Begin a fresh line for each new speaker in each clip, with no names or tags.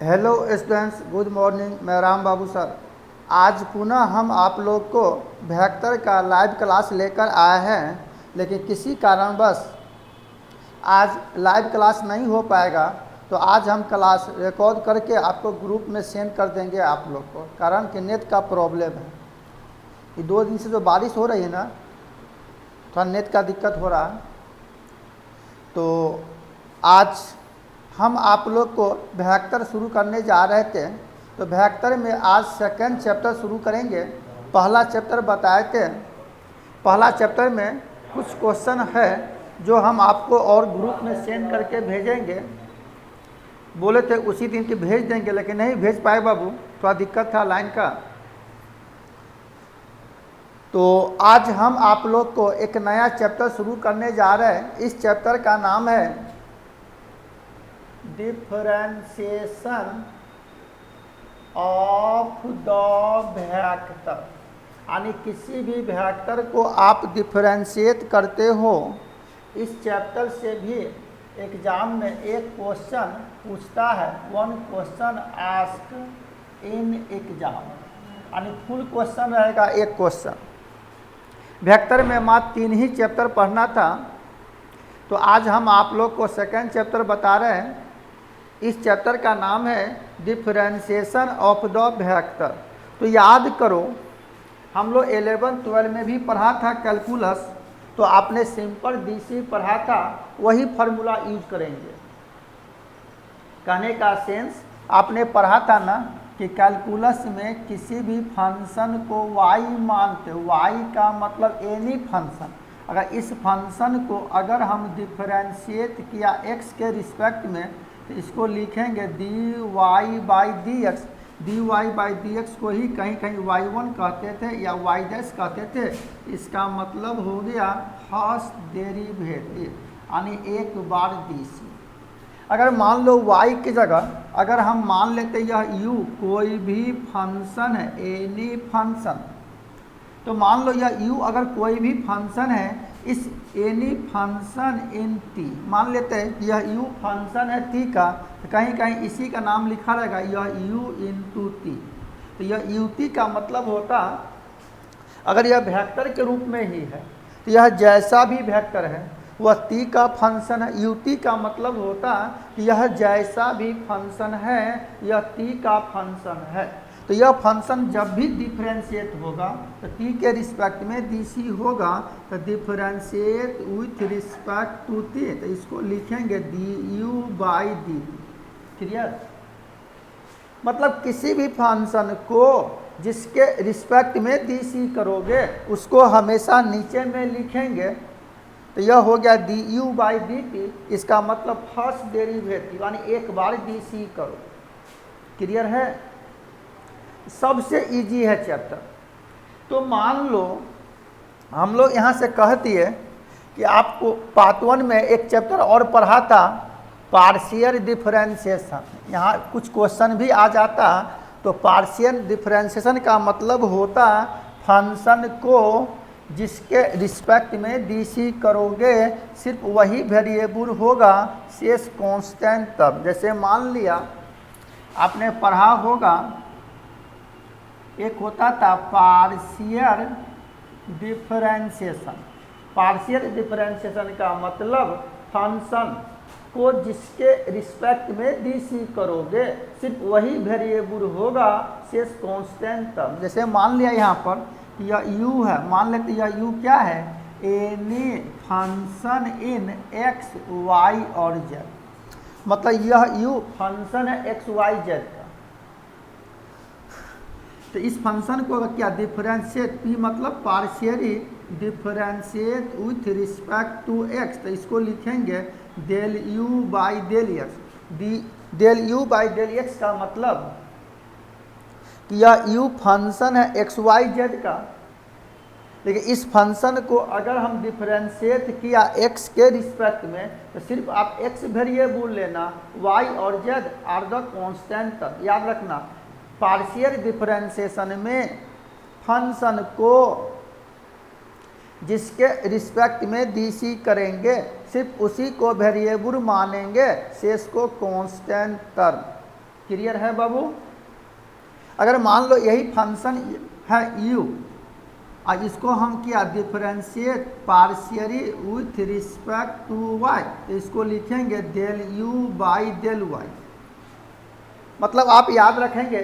Hello students, good morning. मैं राम बाबू sir. आज पुनः हम आप लोग को वेक्टर का लाइव क्लास लेकर आए हैं, लेकिन किसी कारणवश आज लाइव क्लास नहीं हो पाएगा। तो आज हम क्लास रिकॉर्ड करके आपको ग्रुप में सेंड कर देंगे आप लोग को, कारण कि नेट का प्रॉब्लम है। ये 2 दिन से जो बारिश हो रही है ना, थोड़ा नेट का दिक्कत हो रहा है। तो आज हम आप लोग को वेक्टर शुरू करने जा रहे थे। तो वेक्टर में आज सेकंड चैप्टर शुरू करेंगे। पहला चैप्टर बताए थे। पहला चैप्टर में कुछ क्वेश्चन है जो हम आपको और ग्रुप में सेंड करके भेजेंगे। बोले थे उसी दिन की भेज देंगे, लेकिन नहीं भेज पाए बाबू, थोड़ा दिक्कत था लाइन का। तो आज हम आप लोग को एक नया चैप्टर शुरू करने जा रहे हैं। इस चैप्टर का नाम है डिफरेंशिएशन ऑफ द वेक्टर। यानी किसी भी वेक्टर को आप डिफरेंशिएट करते हो। इस चैप्टर से भी एग्जाम में एक क्वेश्चन पूछता है, 1 क्वेश्चन आस्क इन एग्जाम, यानी फुल क्वेश्चन रहेगा एक क्वेश्चन। वेक्टर में मात्र 3 ही चैप्टर पढ़ना था। तो आज हम आप लोग को सेकंड चैप्टर बता रहे हैं। इस चैप्टर का नाम है डिफरेंशिएशन ऑफ द वेक्टर। तो याद करो, हम लोग 11-12 में भी पढ़ा था कैलकुलस। तो आपने सिंपल डीसी पढ़ा था, वही फार्मूला यूज करेंगे। कहने का सेंस आपने पढ़ा था ना कि कैलकुलस में किसी भी फंक्शन को y मानते हो, y का मतलब एनी फंक्शन। अगर इस फंक्शन को अगर हम डिफरेंशिएट किया x के रिस्पेक्ट में, तो इसको लिखेंगे dy/dx। dy/dx को ही कहीं कहीं y1 कहते थे या y' कहते थे। इसका मतलब हो गया फर्स्ट डेरिवेटिव, यानी एक बार dc। अगर मान लो y की जगह अगर हम मान लेते यह u कोई भी फंक्शन है, एनी फंक्शन, तो मान लो यह u अगर कोई भी फंक्शन है, इस एनी फंक्शन इन t मान लेते हैं कि यह u फंक्शन है t का, तो कहीं कहीं इसी का नाम लिखा रहेगा यह u इंटू t। तो यह ut का मतलब होता, अगर यह वेक्टर के रूप में ही है तो यह जैसा भी वेक्टर है वह t का फंक्शन है। ut का मतलब होता कि यह जैसा भी फंक्शन है यह t का फंक्शन है। तो यह फंक्शन जब भी डिफरेंशिएट होगा तो t के रिस्पेक्ट में dc होगा। तो differentiate with respect to t, तो इसको लिखेंगे du/dt। क्लियर? मतलब किसी भी फंक्शन को जिसके रिस्पेक्ट में dc करोगे उसको हमेशा नीचे में लिखेंगे। तो यह हो गया du/dt। इसका मतलब फर्स्ट डेरिवेटिव, यानी एक बार dc करो। क्लियर है? सबसे इजी है चैप्टर। तो मान लो हम लोग यहाँ से कहती है कि आपको पार्ट 1 में एक चैप्टर और पढ़ा था, पार्शियल डिफरेंशिएशन। यहाँ कुछ क्वेश्चन भी आ जाता। तो पार्शियल डिफरेंशिएशन का मतलब होता फंक्शन को जिसके रिस्पेक्ट में डीसी करोगे सिर्फ वही वेरिएबल होगा, शेष कांस्टेंट तब। जैसे मान लिया आपने पढ़ा होगा, एक होता था पार्शियल डिफरेंशिएशन। पार्शियल डिफरेंशिएशन का मतलब फंक्शन को जिसके रिस्पेक्ट में डीसी करोगे सिर्फ वही वेरिएबल होगा, शेष कांस्टेंट तब। जैसे मान लिया यहाँ पर यह u है, मान लेते यह u क्या है, any function in x, y और z। मतलब यह u फंक्शन है x, y, z का। तो इस फंक्शन को क्या डिफरेंशिएट, p मतलब partially differentiate with respect to x, तो इसको लिखेंगे del u/del x। del u/del x का मतलब कि यह u फंक्शन है x, y, z का, लेकिन इस फंक्शन को अगर हम डिफरेंशिएट किया x के रिस्पेक्ट में तो सिर्फ आप x वेरिएबल लेना, y और z आर द कांस्टेंट तक। याद रखना, पार्शियल डिफरेंशिएशन में फंक्शन को जिसके रिस्पेक्ट में डीसी करेंगे सिर्फ उसी को वेरिएबल मानेंगे, शेष को कांस्टेंट टर्म। क्लियर है बाबू। अगर मान लो यही फंक्शन है u और इसको हम क्या differentiate partially with respect to y, तो इसको लिखेंगे del u by del y। मतलब आप याद रखेंगे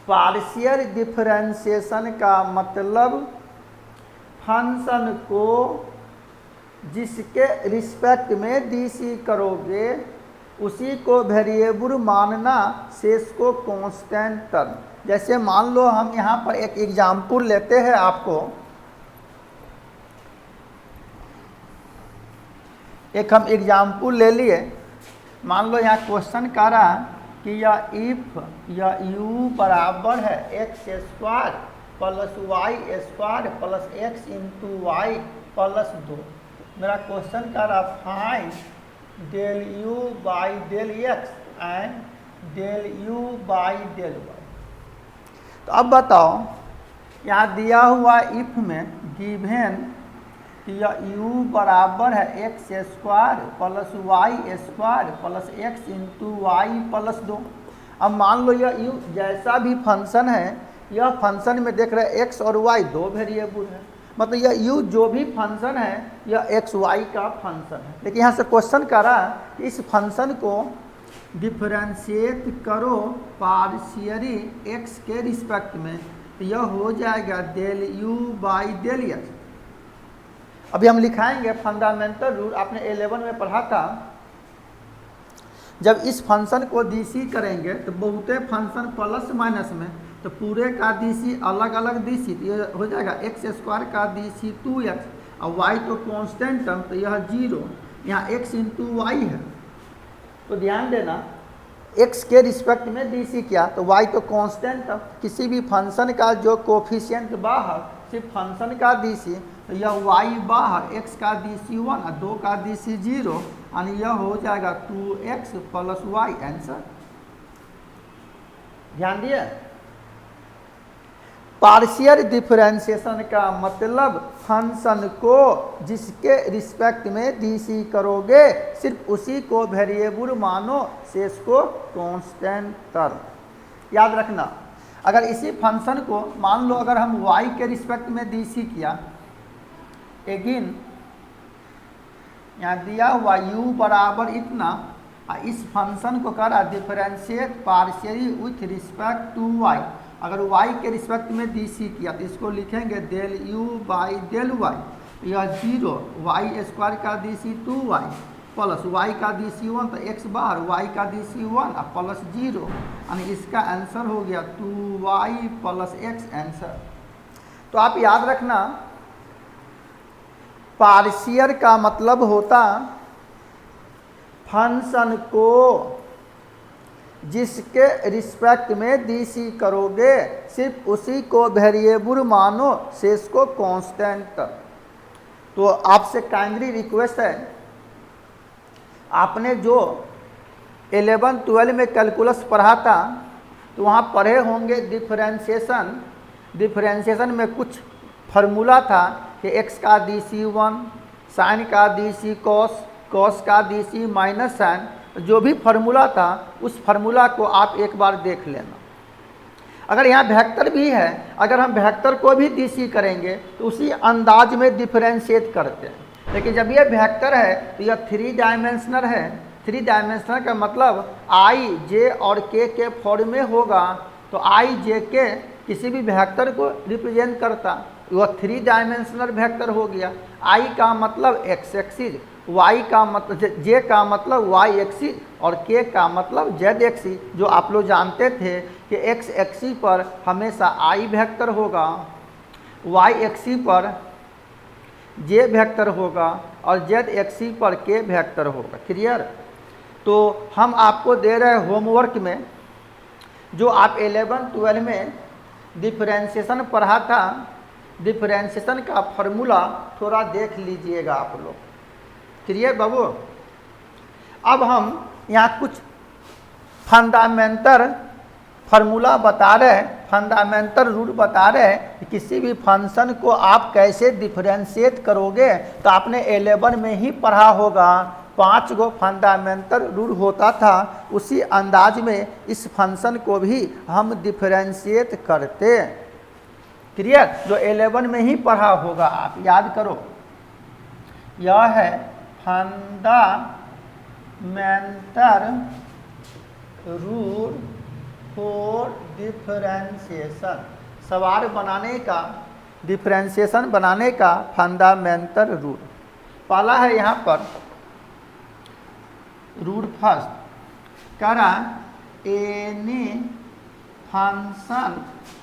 पार्शियल डिफरेंशिएशन का मतलब फंक्शन को जिसके रिस्पेक्ट में डीसी करोगे उसी को वेरिएबल मानना, शेष को कांस्टेंट टर्म। जैसे मान लो हम यहाँ पर एक एग्जाम्पल लेते हैं आपको, एक हम एग्जाम्पल ले लिए। मान लो यहाँ क्वेश्चन कह रहा कि यह इफ या u बराबर है x square plus y square plus x into y plus 2। मेरा क्वेश्चन कह रहा find del u by del x and del u by del y. तो अब बताओ यहाँ दिया हुआ इफ में गिवन कि यह u बराबर है x square plus y square plus x into y plus 2। अब मान लो यह u जैसा भी फंक्शन है, यह फंक्शन में देख रहे x और y दो वेरिएबल है, मतलब यह u जो भी फंक्शन है यह एक्स वाई का फंक्शन है। लेकिन यहाँ से क्वेश्चन कर रहा है कि इस फंक्शन को डिफरेंशिएट करो पार्शियली x के रिस्पेक्ट में, तो यह हो जाएगा del u by del x। अभी हम लिखाएंगे फंडामेंटल रूल, आपने 11 में पढ़ा था। जब इस फंक्शन को डीसी करेंगे तो बहुते फंक्शन प्लस माइनस में, तो पूरे का डीसी अलग अलग डीसी, तो यह हो जाएगा एक्स स्क्वायर का डीसी 2x और y तो कांस्टेंट टर्म, तो यह 0। यहाँ x इंटू वाई है, तो ध्यान देना x के रिस्पेक्ट में डीसी किया तो y तो कांस्टेंट टर्म। किसी भी फंक्शन का जो कोफिशिएंट बाहर सिर्फ फंक्शन का डीसी, तो यह y बाहर x का डीसी 1 और 2 का डीसी 0 और यह हो जाएगा 2x प्लस वाई आंसर। ध्यान दिए। पार्शियल डिफरेंशिएशन का मतलब फंक्शन को जिसके रिस्पेक्ट में डीसी करोगे सिर्फ उसी को वेरिएबल मानो, शेष को कांस्टेंट टर्म। याद रखना, अगर इसी फंक्शन को मान लो अगर हम y के रिस्पेक्ट में डीसी किया, अगेन यहाँ दिया हुआ u बराबर इतना, इस फंक्शन को करा differentiate partially with respect to y। अगर y के रिस्पेक्ट में डीसी किया तो इसको लिखेंगे del u by del y। यह 0, y स्क्वायर का डीसी 2y प्लस y का डीसी 1, तो x बाहर y का डीसी 1 और प्लस 0 यानी इसका आंसर हो गया 2y प्लस x आंसर। तो आप याद रखना पार्शियल का मतलब होता फंक्शन को जिसके रिस्पेक्ट में डीसी करोगे सिर्फ उसी को वेरिएबल मानो, शेष को कांस्टेंट। तो आपसे काइंडली रिक्वेस्ट है, आपने जो 11-12 में कैलकुलस पढ़ा था तो वहाँ पढ़े होंगे डिफरेंशिएशन। डिफरेंशिएशन में कुछ फार्मूला था कि x का डीसी 1, साइन का डीसी कॉस, कॉस का डीसी माइनस साइन, जो भी फार्मूला था उस फार्मूला को आप एक बार देख लेना। अगर यहाँ वेक्टर भी है, अगर हम वेक्टर को भी डीसी करेंगे तो उसी अंदाज में डिफरेंशिएट करते हैं। लेकिन जब ये वेक्टर है तो यह 3 डायमेंशनल है। 3 डायमेंशनल का मतलब i, j और k के फॉर्म में होगा। तो i, j, k किसी भी वेक्टर को रिप्रेजेंट करता, वह 3 डायमेंशनल वेक्टर हो गया। i का मतलब x एक्सिस, y का मतलब j का मतलब y एक्सिस और k का मतलब z एक्सिस, जो आप लोग जानते थे कि x एक्सिस पर हमेशा i वेक्टर होगा, y एक्सिस पर j वेक्टर होगा और z एक्सिस पर k वेक्टर होगा। क्लियर। तो हम आपको दे रहे हैं होमवर्क में जो आप 11-12 में डिफरेंशिएशन पढ़ा था, डिफरेंशिएशन का फार्मूला थोड़ा देख लीजिएगा आप लोग। क्लियर बाबू। अब हम यहाँ कुछ फंडामेंटल फार्मूला बता रहे हैं, फंडामेंटल रूल बता रहे हैं कि किसी भी फंक्शन को आप कैसे डिफरेंशिएट करोगे। तो आपने 11 में ही पढ़ा होगा 5 गो फंडामेंटल रूल होता था, उसी अंदाज में इस फंक्शन को भी हम डिफरेंशिएट करते। क्लियर? जो 11 में ही पढ़ा होगा, आप याद करो। यह है फंडामेंटल रूल फॉर डिफरेंशिएशन, सवाल बनाने का, डिफरेंशिएशन बनाने का फंडामेंटल रूल। पहला है यहाँ पर रूल फर्स्ट, करा any function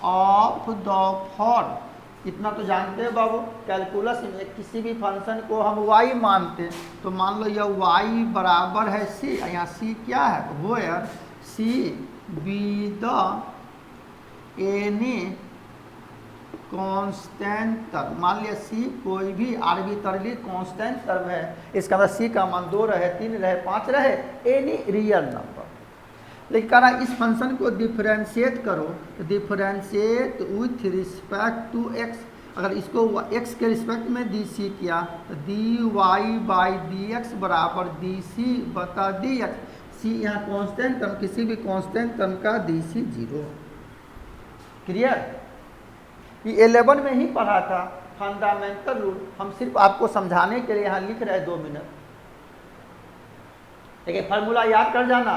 of the form. इतना तो जानते हैं बाबू, कैलकुलस में किसी भी फंक्शन को हम y मानते, तो मान लो यह y बराबर है c, यहाँ c क्या है, where c be the any constant term. मान लिया c कोई भी आर्बिट्ररी कांस्टेंट टर्म है, इसका मतलब c का मान 2 रहे, 3 रहे, 5 रहे, एनी रियल नंबर। लेकिन कह रहा इस फंक्शन को डिफरेंशिएट करो, तो differentiate with respect to x। अगर इसको x के रिस्पेक्ट में डी सी किया तो dy बाई डी एक्स बराबर डी सी बता डी एक्स। सी यहाँ कांस्टेंट टर्म, किसी भी कांस्टेंट टर्म का डी सी 0। क्लियर? ये 11 में ही पढ़ा था फंडामेंटल रूल, हम सिर्फ आपको समझाने के लिए यहाँ लिख रहे हैं 2 मिनट। देखिए फार्मूला याद कर जाना,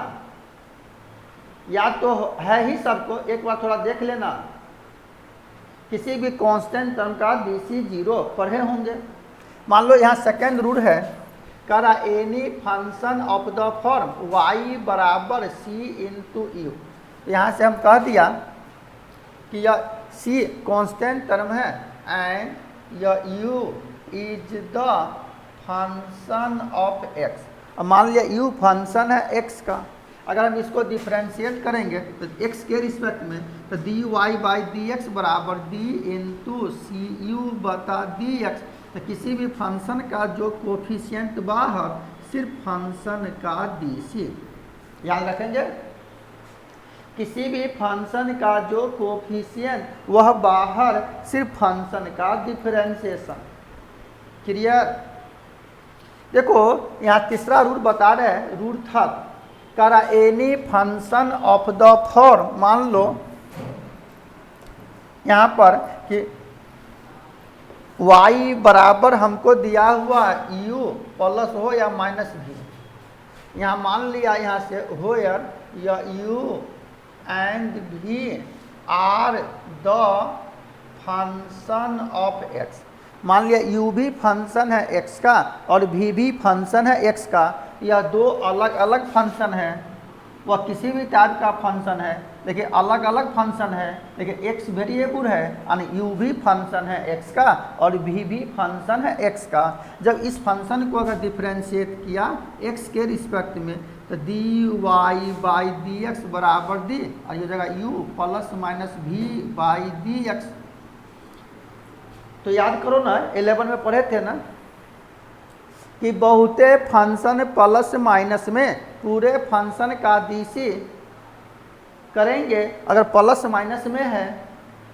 याद तो है ही सबको, एक बार थोड़ा देख लेना। किसी भी कांस्टेंट टर्म का डी सी 0 पढ़े होंगे। मान लो यहाँ सेकेंड रूल है, कह रहा any function of the form y बराबर c इंटू यू। यहाँ से हम कह दिया कि यह c कांस्टेंट टर्म है एंड यह u is the function of x। अब मान लिया u फंक्शन है x का, अगर हम इसको डिफरेंशिएट करेंगे तो x के रिस्पेक्ट में, तो dy बाई डी एक्स बराबर d इंटू सी यू बता डी एक्स। तो किसी भी फंक्शन का जो कोफिशिएंट बाहर, सिर्फ फंक्शन का डी सी। याद रखेंगे, किसी भी फंक्शन का जो कोफिशिएंट वह बाहर, सिर्फ फंक्शन का डिफरेंशिएशन। क्लियर? देखो यहाँ तीसरा रूल बता रहे हैं, रूल थर्ड, करा any function of the form. मान लो यहाँ पर कि y बराबर हमको दिया हुआ u प्लस हो या माइनस भी। यहाँ मान लिया यहाँ से होयर या u and v are the function of x। मान लिया u भी फंक्शन है x का और v भी फंक्शन है x का, यह 2 अलग अलग फंक्शन है। वह किसी भी टाइप का फंक्शन है, देखिए अलग अलग फंक्शन है, देखिए x वेरिएबल है, यानी u भी फंक्शन है x का और v भी फंक्शन है x का। जब इस फंक्शन को अगर डिफरेंशिएट किया x के रिस्पेक्ट में, तो dy बाई डी एक्स बराबर दी, और ये जगह u plus minus v by D x. तो याद करो ना, 11 में पढ़े थे ना कि बहुते फंक्शन प्लस माइनस में पूरे फंक्शन का डीसी करेंगे। अगर प्लस माइनस में है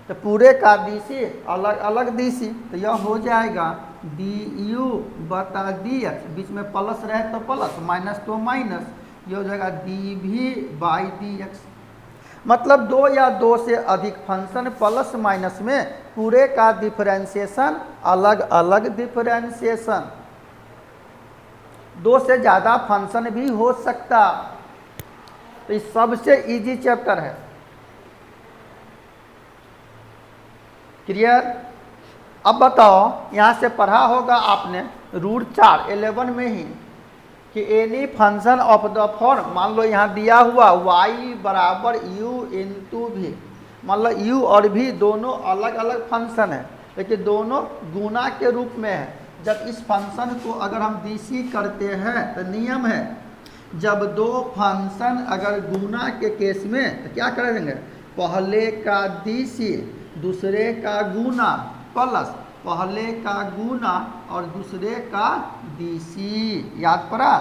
तो पूरे का डीसी अलग अलग डीसी, तो यह हो जाएगा डी यू बता डी एक्स। बीच में प्लस रहे तो प्लस, माइनस तो माइनस, यह हो जाएगा डी भी बाई डी एक्स। मतलब 2 या 2 से अधिक फंक्शन प्लस माइनस में पूरे का डिफरेंशिएशन अलग अलग डिफरेंशिएशन। 2 से ज़्यादा फंक्शन भी हो सकता। तो ये सबसे इजी चैप्टर है। क्लियर? अब बताओ, यहाँ से पढ़ा होगा आपने रूल 4 11 में ही कि any function of the form. मान लो यहाँ दिया हुआ y बराबर u इंटू भी। मान लो u और v दोनों अलग अलग फंक्शन है, लेकिन दोनों गुना के रूप में है। जब इस फंक्शन को अगर हम डीसी करते हैं तो नियम है, जब 2 फंक्शन अगर गुना के केस में तो क्या करेंगे, पहले का डीसी दूसरे का गुना प्लस पहले का गुना और दूसरे का डीसी। याद पड़ा?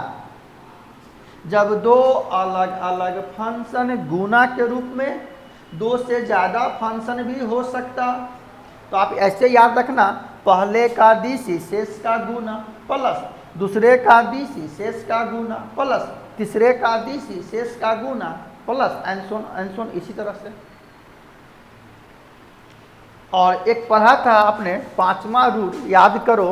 जब 2 अलग अलग फंक्शन गुना के रूप में, 2 से ज़्यादा फंक्शन भी हो सकता। तो आप ऐसे याद रखना, पहले का डीसी शेष का गुना, प्लस दूसरे का DC शेष का गुना प्लस तीसरे का DC शेष का गुना प्लस एंड सोन इसी तरह से। और एक पढ़ा था आपने 5वां रूल याद करो,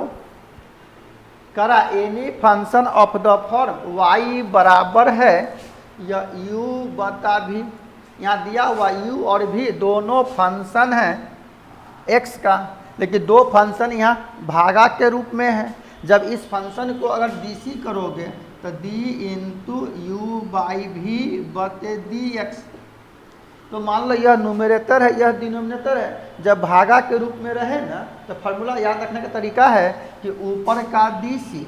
करा any function of the form y बराबर है या u बता भी, यहाँ दिया हुआ u और v दोनों फंक्शन हैं x का, लेकिन दो फंक्शन यहाँ भागा के रूप में है। जब इस फंक्शन को अगर DC करोगे तो d इंटू यू बाई भी बटे dx, तो मान लो यह न्यूमरेटर है यह डिनोमिनेटर है। जब भागा के रूप में रहे ना तो फार्मूला याद रखने का तरीका है कि ऊपर का DC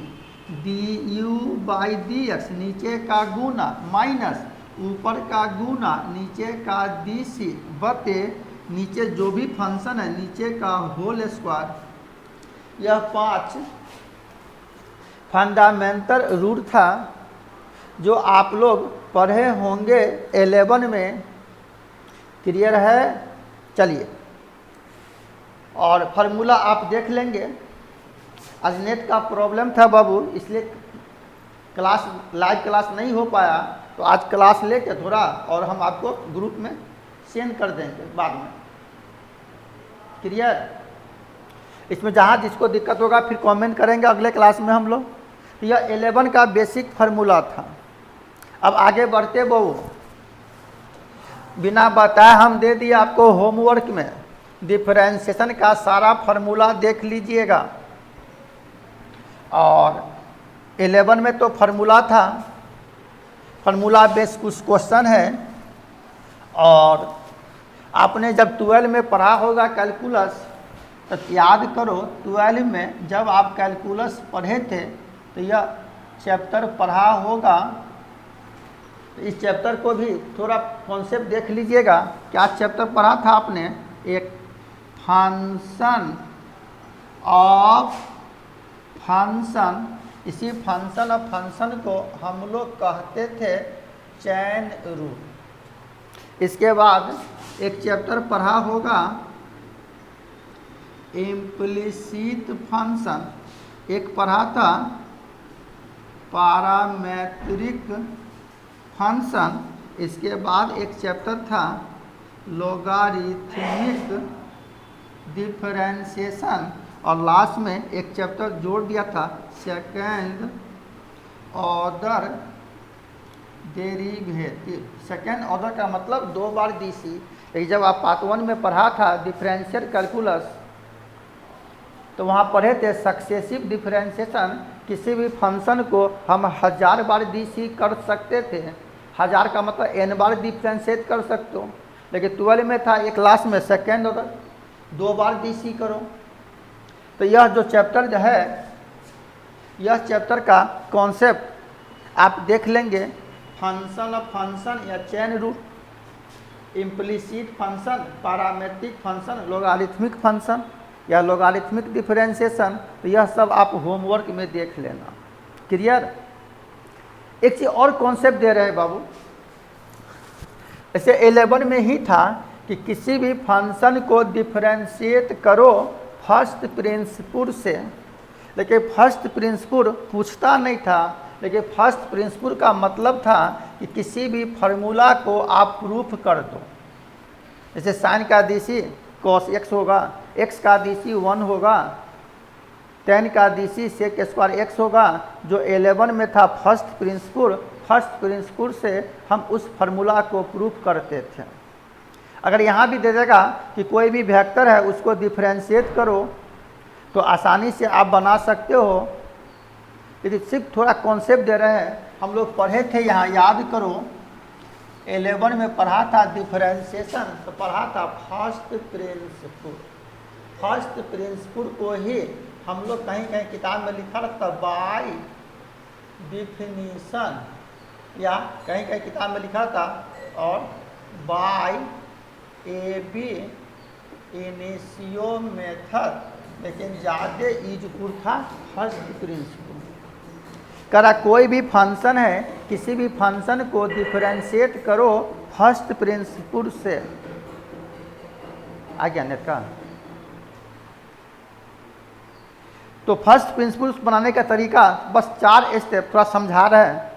du बाई dx नीचे का गुना माइनस ऊपर का गुना नीचे का DC बटे नीचे जो भी फंक्शन है नीचे का होल स्क्वायर। यह 5 फंडामेंटल रूल था जो आप लोग पढ़े होंगे 11 में। क्लियर है? चलिए, और फार्मूला आप देख लेंगे। आज नेट का प्रॉब्लम था बाबू, इसलिए क्लास लाइव क्लास नहीं हो पाया, तो आज क्लास लेके थोड़ा और हम आपको ग्रुप में सेंड कर देंगे बाद में। क्लियर? इसमें जहाँ जिसको दिक्कत होगा फिर कमेंट करेंगे अगले क्लास में हम लोग। तो यह 11 का बेसिक फार्मूला था। अब आगे बढ़ते बहु, बिना बताए हम दे दिए आपको होमवर्क में डिफरेंशिएशन का सारा फार्मूला देख लीजिएगा। और 11 में तो फार्मूला था, फार्मूला बेस कुछ क्वेश्चन है। और आपने जब 12 में पढ़ा होगा कैलकुलस, तो याद करो 12 में जब आप कैलकुलस पढ़े थे तो यह चैप्टर पढ़ा होगा। तो इस चैप्टर को भी थोड़ा कॉन्सेप्ट देख लीजिएगा। क्या चैप्टर पढ़ा था आपने? एक फंक्शन ऑफ फंक्शन। इसी फंक्शन ऑफ फंक्शन को हम लोग कहते थे चैन रूल। इसके बाद एक चैप्टर पढ़ा होगा इम्प्लिसिट फंक्शन, एक पढ़ा था पैरामीट्रिक फंक्शन। इसके बाद एक चैप्टर था लोगारिथमिक डिफरेंशिएशन, और लास्ट में एक चैप्टर जोड़ दिया था second order derivative. Second order का मतलब 2 बार DC। लेकिन जब आप पार्ट 1 में पढ़ा था डिफरेंशियल कैलकुलस, तो वहाँ पढ़े थे सक्सेसिव डिफरेंशिएशन। किसी भी फंक्शन को हम 1000 बार DC कर सकते थे। 1000 का मतलब n बार डिफरेंशिएट कर सकते हो। लेकिन 12 में था एक क्लास में सेकेंड ऑर्डर 2 बार DC करो। तो यह जो चैप्टर जो है, यह चैप्टर का कॉन्सेप्ट आप देख लेंगे। फंक्शन ऑफ फंक्शन या chain rule, implicit function, parametric function, logarithmic function या लोगारिथमिक डिफरेंशिएशन, तो यह सब आप होमवर्क में देख लेना। क्लियर? एक चीज़ और कॉन्सेप्ट दे रहे हैं बाबू, ऐसे 11 में ही था कि किसी भी फंक्शन को डिफरेंशिएट करो फर्स्ट प्रिंसिपल से। लेकिन फर्स्ट प्रिंसिपल पूछता नहीं था, लेकिन फर्स्ट प्रिंसिपल का मतलब था कि किसी भी फार्मूला को आप प्रूफ कर दो। जैसे साइन का DC cos x होगा, x का DC 1 होगा, tan का DC sec स्क्वायर x होगा। जो 11 में था फर्स्ट प्रिंसिपल से हम उस फार्मूला को प्रूफ करते थे। अगर यहाँ भी दे देगा कि कोई भी वेक्टर है उसको डिफरेंशिएट करो, तो आसानी से आप बना सकते हो। यदि सिर्फ थोड़ा कॉन्सेप्ट दे रहे हैं, हम लोग पढ़े थे यहाँ, याद करो 11 में पढ़ा था डिफरेंशिएशन, तो पढ़ा था फर्स्ट प्रिंसिपल को ही हम लोग कहीं कहीं किताब में लिखा रहता बाय डिफिनीशन, या कहीं कहीं किताब में लिखा था और बाय AB इनिशियो मेथड, लेकिन ज़्यादा यूजफुल था फर्स्ट प्रिंसिपल। करा कोई भी फंक्शन है, किसी भी फंक्शन को डिफरेंशिएट करो फर्स्ट प्रिंसिपल से। आ गया नेट का? तो फर्स्ट प्रिंसिपल्स बनाने का तरीका बस 4 स्टेप थोड़ा समझा रहे हैं।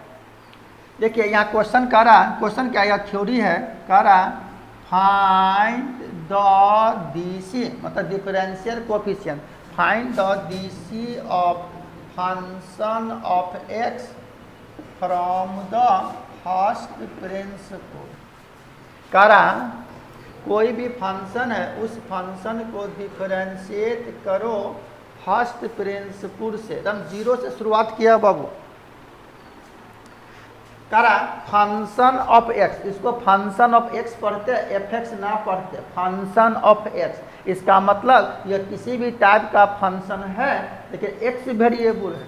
देखिए यहाँ क्वेश्चन कह रहा है, क्वेश्चन क्या, यह थ्योरी है, कह रहा है फाइंड द डीसी मतलब differential coefficient, find the DC of function of x from the first principle. कह रहा कोई भी फंक्शन है उस फंक्शन को डिफरेंशिएट करो फर्स्ट प्रिंसिपल से, एकदम 0 से शुरुआत किया बाबू। कह रहा फंक्शन ऑफ एक्स, इसको फंक्शन ऑफ एक्स पढ़ते एफ एक्स ना पढ़ते, फंक्शन ऑफ एक्स। इसका मतलब यह किसी भी टाइप का फंक्शन है लेकिन एक्स वेरिएबल है।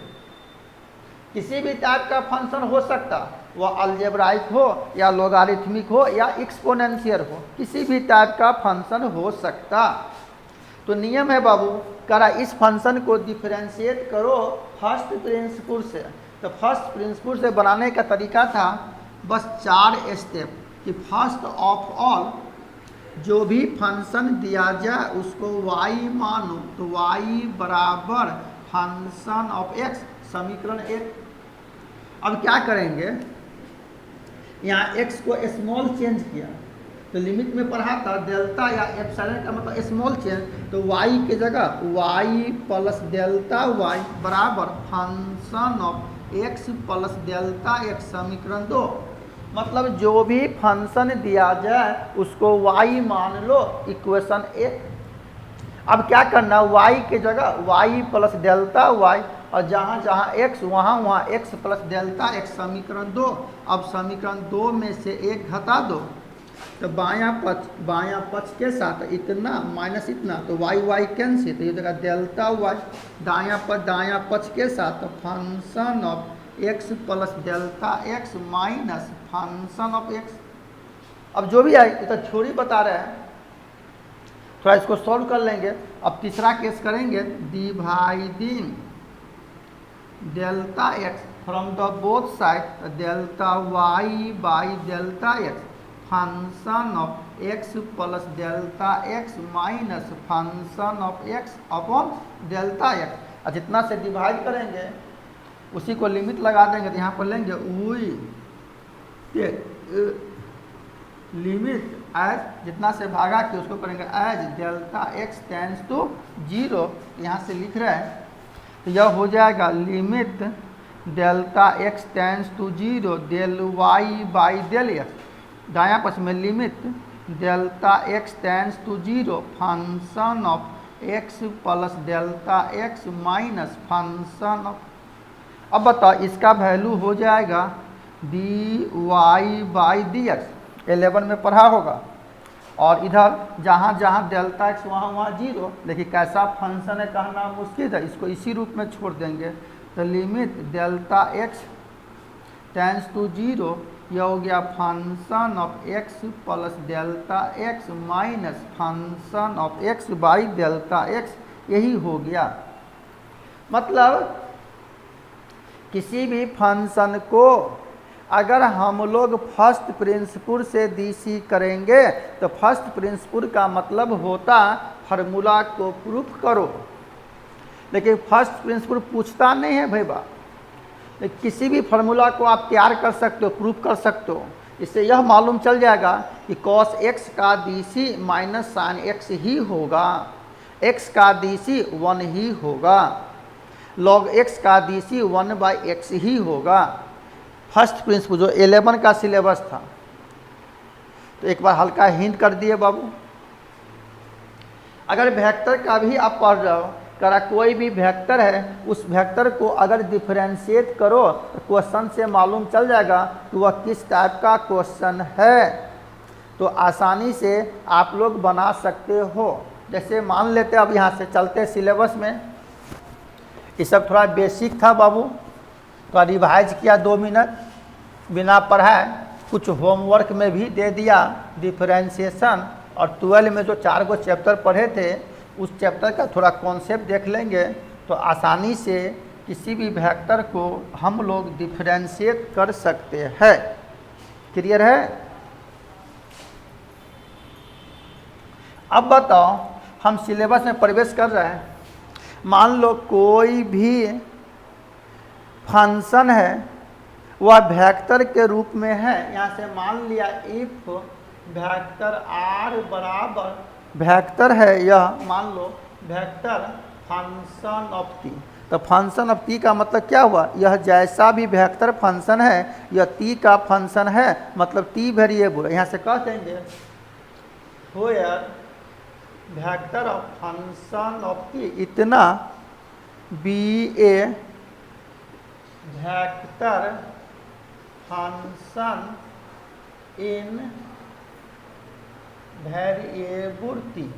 किसी भी टाइप का फंक्शन हो सकता, वह अलजेब्राइक हो या लोगारिथमिक हो या एक्सपोनेंशियल हो, किसी भी टाइप का फंक्शन हो सकता। तो नियम है बाबू, कह रहा इस फंक्शन को डिफरेंशिएट करो फर्स्ट प्रिंसिपल से। तो फर्स्ट प्रिंसिपल से बनाने का तरीका था बस 4 स्टेप कि फर्स्ट ऑफ ऑल जो भी फंक्शन दिया जाए उसको y मानो, तो y बराबर फंक्शन ऑफ x, समीकरण 1। अब क्या करेंगे, यहाँ x को स्मॉल चेंज किया, तो लिमिट में पढ़ा था डेल्टा या एप्सिलॉन का मतलब स्मॉल चेंज, तो y की जगह y प्लस डेल्टा y बराबर function of x plus delta x, समीकरण 2। मतलब जो भी फंक्शन दिया जाए उसको y मान लो, इक्वेशन 1। अब क्या करना, y की जगह y प्लस डेल्टा y और जहाँ जहाँ x वहाँ x प्लस डेल्टा x, समीकरण 2। अब समीकरण 2 में से 1 घटा दो, तो बायां पक्ष के साथ इतना माइनस इतना, तो y कैंसिल, तो ये जगह डेल्टा y। दायां पक्ष के साथ function of x plus delta x minus function of x। अब जो भी आए ये तो थ्योरी बता रहे हैं, थोड़ा इसको सॉल्व कर लेंगे। अब तीसरा केस करेंगे, dividing delta x from the both side, delta y by delta x function of x plus delta x minus function of x upon delta x। और जितना से डिवाइड करेंगे उसी को लिमिट लगा देंगे, तो यहाँ पर लेंगे वी लिमिट एज, जितना से भागा कि उसको करेंगे as delta x tends to 0, यहाँ से लिख रहे हैं। तो यह हो जाएगा limit delta x tends to 0 del y by del x। दायां पक्ष में limit delta x tends to 0 function of x plus delta x minus function of. अब बताओ इसका वैल्यू हो जाएगा dy बाई डी एक्स, 11 में पढ़ा होगा। और इधर जहाँ जहाँ डेल्टा x वहाँ 0, लेकिन कैसा फंक्शन है कहना मुश्किल है, इसको इसी रूप में छोड़ देंगे। तो limit delta x tends to 0, यह हो गया function of x plus delta x minus function of x by delta x, यही हो गया। मतलब किसी भी फंक्शन को अगर हम लोग फर्स्ट प्रिंसिपल से डीसी करेंगे तो फर्स्ट प्रिंसिपल का मतलब होता फार्मूला को प्रूफ करो, लेकिन फर्स्ट प्रिंसिपल पूछता नहीं है भाई बा। किसी भी फार्मूला को आप तैयार कर सकते हो, प्रूफ कर सकते हो। इससे यह मालूम चल जाएगा कि cos x का डीसी माइनस साइन x ही होगा, x का डीसी 1 ही होगा, log x का डीसी 1/x ही होगा। फर्स्ट प्रिंसिपल जो 11 का सिलेबस था, तो एक बार हल्का हिंट कर दिए बाबू। अगर वेक्टर का भी आप पढ़ रहे हो, करा कोई भी वेक्टर है उस वेक्टर को अगर डिफरेंशिएट करो तो क्वेश्चन से मालूम चल जाएगा कि वह किस टाइप का क्वेश्चन है, तो आसानी से आप लोग बना सकते हो। जैसे मान लेते अब यहाँ से चलते सिलेबस में, ये सब थोड़ा बेसिक था बाबू, तो रिवाइज किया 2 मिनट बिना पढ़ाए, कुछ होमवर्क में भी दे दिया डिफरेंशिएशन, और 12 में जो 4 गो चैप्टर पढ़े थे उस चैप्टर का थोड़ा कॉन्सेप्ट देख लेंगे तो आसानी से किसी भी वेक्टर को हम लोग डिफरेंशिएट कर सकते हैं। क्लियर है? अब बताओ, हम सिलेबस में प्रवेश कर रहे हैं। मान लो कोई भी फंक्शन है वह वेक्टर के रूप में है। यहाँ से मान लिया इफ वेक्टर आर बराबर वेक्टर है, यह मान लो वेक्टर फंक्शन ऑफ टी। तो फंक्शन ऑफ टी का मतलब क्या हुआ, यह जैसा भी वेक्टर फंक्शन है यह टी का फंक्शन है, मतलब टी वेरिएबल। यहाँ से कह देंगे where vector of function of t इतना be a vector function in variable t.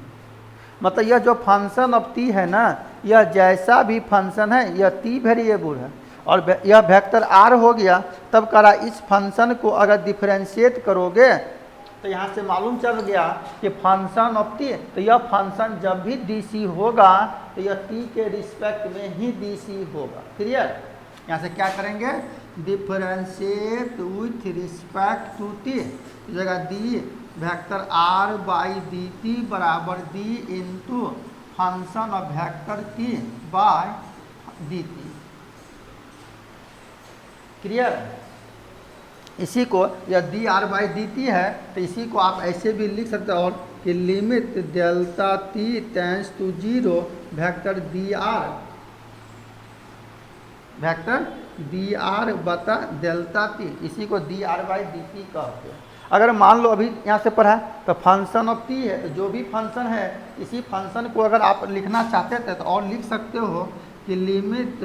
मतलब यह जो फंक्शन ऑफ टी है ना, यह जैसा भी फंक्शन है यह टी वेरिएबल है, और यह वेक्टर आर हो गया। तब करा इस फंक्शन को अगर डिफरेंशिएट करोगे तो यहाँ से मालूम चल गया कि फंक्शन ऑफ टी, तो यह फंक्शन जब भी डीसी होगा तो यह टी के रिस्पेक्ट में ही डीसी होगा। क्लियर। यहाँ से क्या करेंगे, differentiate with respect to t, जगह d vector r by d t बराबर d into function of vector t by d t. Clear. इसी को यह d r by d t है तो इसी को आप ऐसे भी लिख सकते हो, और कि limit delta t tends to zero vector d r, vector d r बता डेल्टा टी, इसी को d r by d t कहते हैं। अगर मान लो अभी यहाँ से पढ़ा तो फंक्शन ऑफ टी है, तो जो भी फंक्शन है इसी फंक्शन को अगर आप लिखना चाहते थे तो और लिख सकते हो कि limit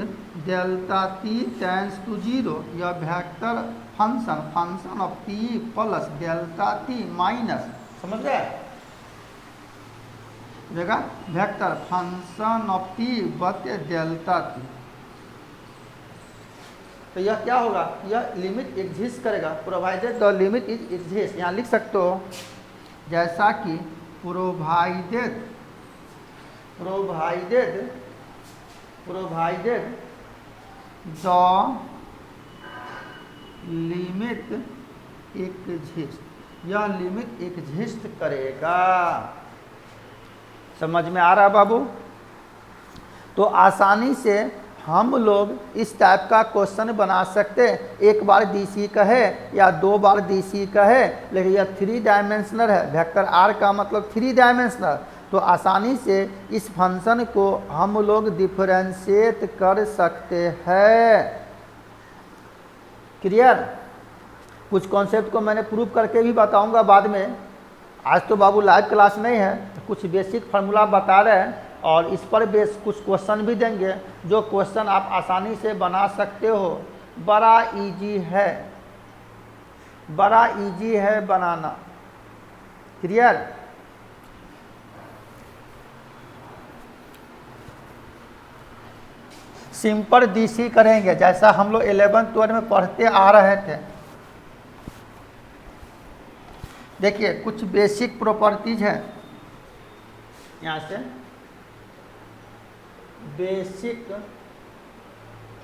delta t tends to zero, यह vector function of t plus delta t minus, समझ गए, जगह वेक्टर फंक्शन ऑफ टी बटे डेल्टा टी। तो यह क्या होगा, यह लिमिट एग्जिस्ट करेगा provided the limit is exist. यहाँ लिख सकते हो जैसा कि प्रोवाइडेड द लिमिट एग्जिस्ट, यह लिमिट एग्जिस्ट करेगा। समझ में आ रहा बाबू। तो आसानी से हम लोग इस टाइप का क्वेश्चन बना सकते हैं, एक बार डीसी कहे या दो बार डीसी कहे, लेकिन यह 3 डायमेंशनल है, वेक्टर आर का मतलब 3 डायमेंशनल। तो आसानी से इस फंक्शन को हम लोग डिफरेंशिएट कर सकते हैं। क्लियर। कुछ कॉन्सेप्ट को मैंने प्रूव करके भी बताऊंगा बाद में, आज तो बाबू लाइव क्लास नहीं है, तो कुछ बेसिक फार्मूला बता रहे हैं और इस पर बेस कुछ क्वेश्चन भी देंगे, जो क्वेश्चन आप आसानी से बना सकते हो। बड़ा इजी है बनाना। क्लियर। सिंपल डीसी करेंगे जैसा हम लोग 11th 12 में पढ़ते आ रहे थे। देखिए कुछ बेसिक प्रॉपर्टीज है, यहाँ से बेसिक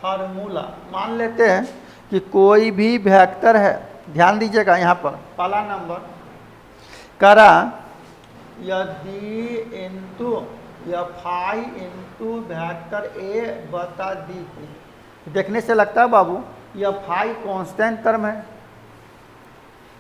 फार्मूला मान लेते हैं कि कोई भी वेक्टर है, ध्यान दीजिएगा यहाँ पर पहला नंबर करा यदि इंटू या फाई इंटू वेक्टर ए बता दी थी। देखने से लगता है बाबू यह फाई कांस्टेंट टर्म है,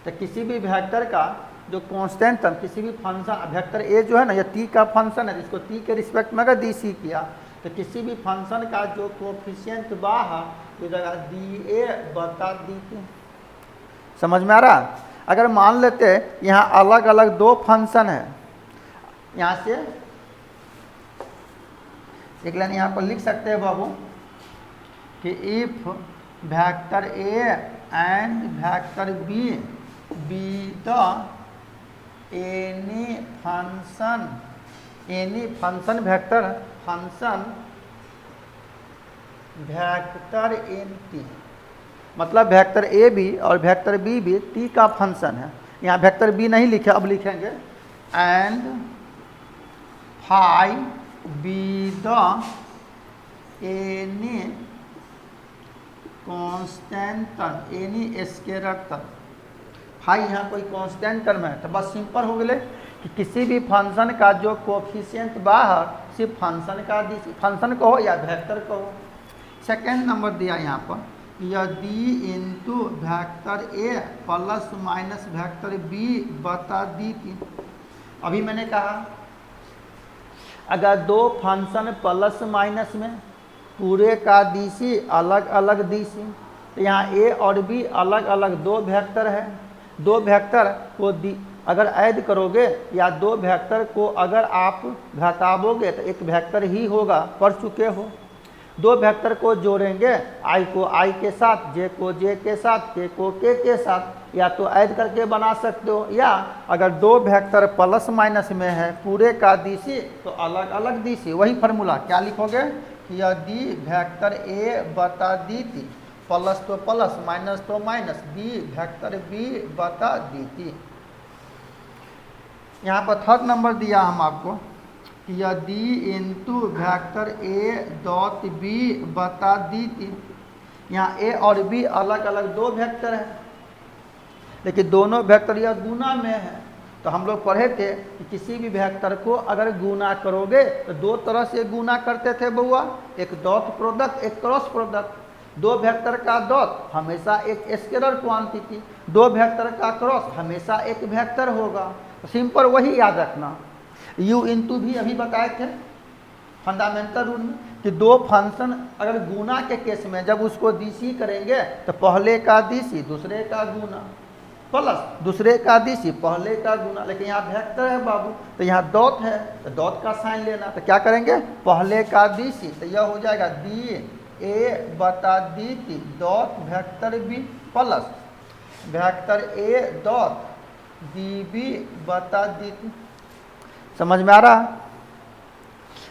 तो किसी भी वेक्टर का जो कांस्टेंट टर्म, किसी भी फंक्शन, वेक्टर ए जो है ना, यह टी का फंक्शन है, जिसको टी के रिस्पेक्ट में अगर डी सी किया तो किसी भी फंक्शन का जो कोफिशिएंट बाहर तो जगह डी ए बता दी थी। समझ में आ रहा। अगर मान लेते यहाँ अलग अलग 2 फंक्शन है, यहाँ से एक लाइन यहाँ पर लिख सकते हैं बाबू कि if vector a and vector b be the any function vector in t, मतलब वेक्टर ए भी और वेक्टर बी भी टी का फंक्शन है। यहाँ वेक्टर बी नहीं लिखे, अब लिखेंगे and phi be the any constant term, any scalar term. Phi यहाँ कोई कांस्टेंट टर्म है तो बस सिंपल हो गए कि किसी भी फंक्शन का जो कोफिशिएंट बाहर सिर्फ फंक्शन का DC, फंक्शन कहो या वेक्टर कहो। सेकेंड नंबर दिया यहाँ पर यदि into vector a plus minus vector b बता dt। अभी मैंने कहा अगर दो फंक्शन प्लस माइनस में पूरे का DC अलग अलग DC, तो यहाँ ए और बी अलग अलग दो वेक्टर है। दो वेक्टर को अगर ऐड करोगे या दो वेक्टर को अगर आप घटाओगे तो एक वेक्टर ही होगा, पढ़ चुके हो। दो वेक्टर को जोड़ेंगे, आई को आई के साथ, जे को जे के साथ, के को के साथ, या तो ऐड करके बना सकते हो, या अगर दो वेक्टर प्लस माइनस में है पूरे का DC तो अलग अलग DC। वही फार्मूला क्या लिखोगे, यदि वेक्टर ए बता dt प्लस तो प्लस माइनस तो माइनस बी वेक्टर बी बता dt। यहाँ पर थर्ड नंबर दिया हम आपको यदि into vector a dot b बता dt। यहाँ ए और बी अलग अलग दो वेक्टर हैं, लेकिन दोनों वेक्टर यह गुना में है। तो हम लोग पढ़े थे कि किसी भी वेक्टर को अगर गुना करोगे तो दो तरह से गुना करते थे बउआ, एक डॉट प्रोडक्ट, एक क्रॉस प्रोडक्ट। दो वेक्टर का डॉट हमेशा एक स्केलर क्वांटिटी, दो वेक्टर का क्रॉस हमेशा एक वेक्टर होगा। तो सिंपल वही याद रखना। u इंटू भी अभी बताए थे फंडामेंटल रूल में कि दो फंक्शन अगर गुना के केस में जब उसको DC करेंगे तो पहले का DC दूसरे का गुना, प्लस दूसरे का DC पहले का गुना। लेकिन यहाँ वेक्टर है बाबू, तो यहाँ डॉट है तो डॉट का साइन लेना। तो क्या करेंगे, पहले का DC, तो यह हो जाएगा डी ए बता dt dot vector b plus vector a dot db बता dt। समझ में आ रहा।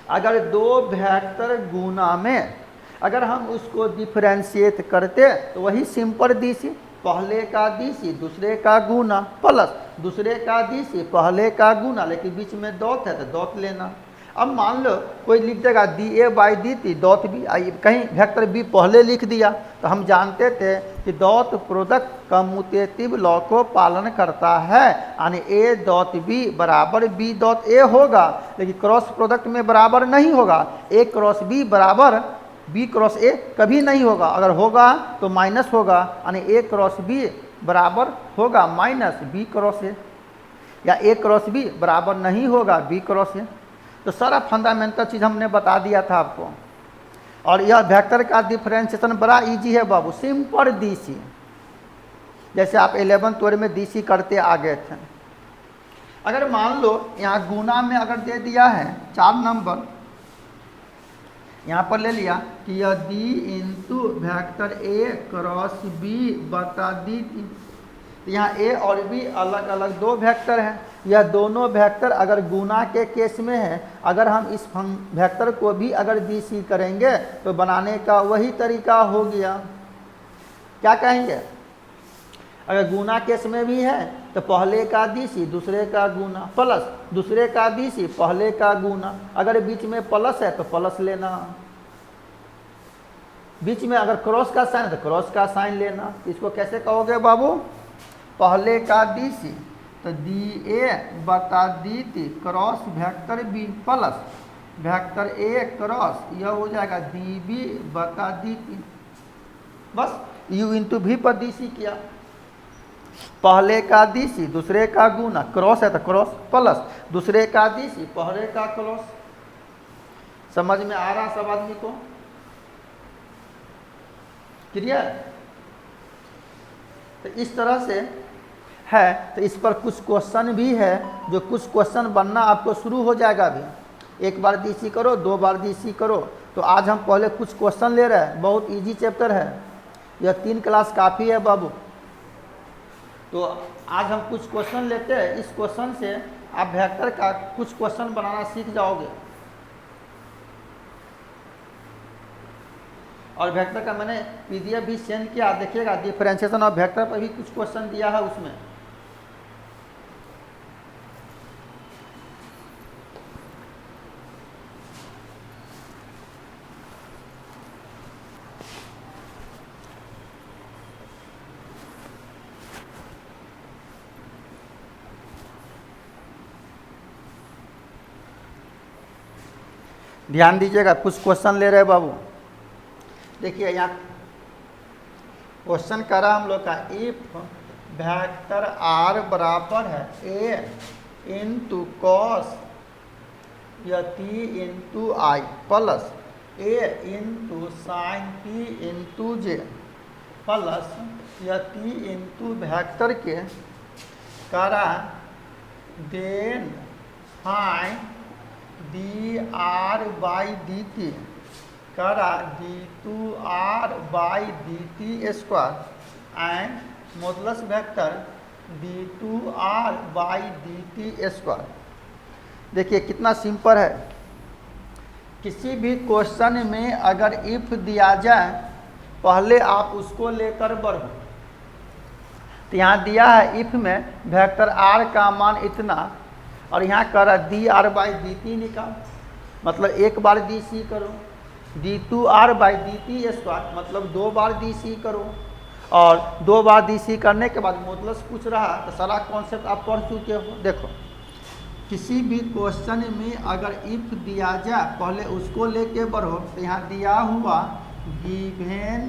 अगर दो वेक्टर गुना में अगर हम उसको डिफरेंशिएट करते तो वही सिंपल DC, पहले का DC दूसरे का गुना प्लस दूसरे का DC पहले का गुना, लेकिन बीच में डॉट है तो डॉट लेना। अब मान लो कोई लिख देगा da बाई dt डॉट बी, कहीं वेक्टर बी पहले लिख दिया, तो हम जानते थे कि डॉट प्रोडक्ट कम्यूटेटिव लॉ को पालन करता है, यानी a डॉट बी बराबर b डॉट a होगा। लेकिन क्रॉस प्रोडक्ट में बराबर नहीं होगा, a क्रॉस b बराबर b क्रॉस a कभी नहीं होगा। अगर होगा तो माइनस होगा, यानी a क्रॉस b बराबर होगा माइनस b क्रॉस a, या a क्रॉस b बराबर नहीं होगा b क्रॉस a। तो सारा फंडामेंटल चीज़ हमने बता दिया था आपको। और यह वेक्टर का डिफरेंशिएशन बड़ा इजी है बाबू, सिंपल DC, जैसे आप 11th 12 में DC करते आ गए थे। अगर मान लो यहाँ गुना में अगर दे दिया है 4 नंबर, यहाँ पर ले लिया कि यदि into vector a cross b बता dt। यहाँ ए और बी अलग अलग दो वेक्टर हैं। यह दोनों वेक्टर अगर गुना के केस में है, अगर हम इस वेक्टर को भी अगर DC करेंगे तो बनाने का वही तरीका हो गया। क्या कहेंगे, अगर गुना केस में भी है तो पहले का DC दूसरे का गुना प्लस दूसरे का DC पहले का गुना। अगर बीच में प्लस है तो प्लस लेना, बीच में अगर क्रॉस का साइन है तो क्रॉस का साइन लेना। इसको कैसे कहोगे बाबू, पहले का DC तो da बता dt cross vector b plus vector a cross, यह हो जाएगा db बता dt। बस u इंटू भी पर DC किया, पहले का DC दूसरे का गुना, क्रॉस है तो क्रॉस प्लस दूसरे का DC पहले का क्रॉस। समझ में आ रहा सब आदमी को, क्लियर। तो इस तरह से है। तो इस पर कुछ क्वेश्चन भी है, जो कुछ क्वेश्चन बनना आपको शुरू हो जाएगा अभी। एक बार DC करो, 2 बार DC करो। तो आज हम पहले कुछ क्वेश्चन ले रहे हैं, बहुत इजी चैप्टर है, यह 3 क्लास काफ़ी है बाबू। तो आज हम कुछ क्वेश्चन लेते हैं, इस क्वेश्चन से आप वेक्टर का कुछ क्वेश्चन बनाना सीख जाओगे। और वेक्टर का मैंने PDF भी सेंड किया, देखिएगा डिफरेंशिएशन ऑफ वेक्टर पर भी कुछ क्वेश्चन दिया है उसमें। ध्यान दीजिएगा, कुछ क्वेश्चन ले रहे बाबू। देखिए यहाँ क्वेश्चन करा हम लोग का, इफ वेक्टर आर बराबर है ए इंटू कॉस या t into i plus a into sine t into j plus या टी इंटू वेक्टर के करा, then find d r by d t करा d two r by d t square and modulus vector d two r by d t square. देखिए कितना simple है। किसी भी question में अगर इफ दिया जाए पहले आप उसको लेकर बढ़ो। तो यहाँ दिया है इफ में वेक्टर आर का मान इतना और यहाँ कर d r by d t निकाल, मतलब एक बार डी सी करो, d two r by d t square मतलब दो बार डी सी करो, और दो बार डी सी करने के बाद मॉडुलस पूछ रहा है तो सारा कॉन्सेप्ट आप पढ़ चुके हो। देखो किसी भी क्वेश्चन में अगर इफ दिया जाए पहले उसको लेके बढ़ो। तो यहाँ दिया हुआ गिवेन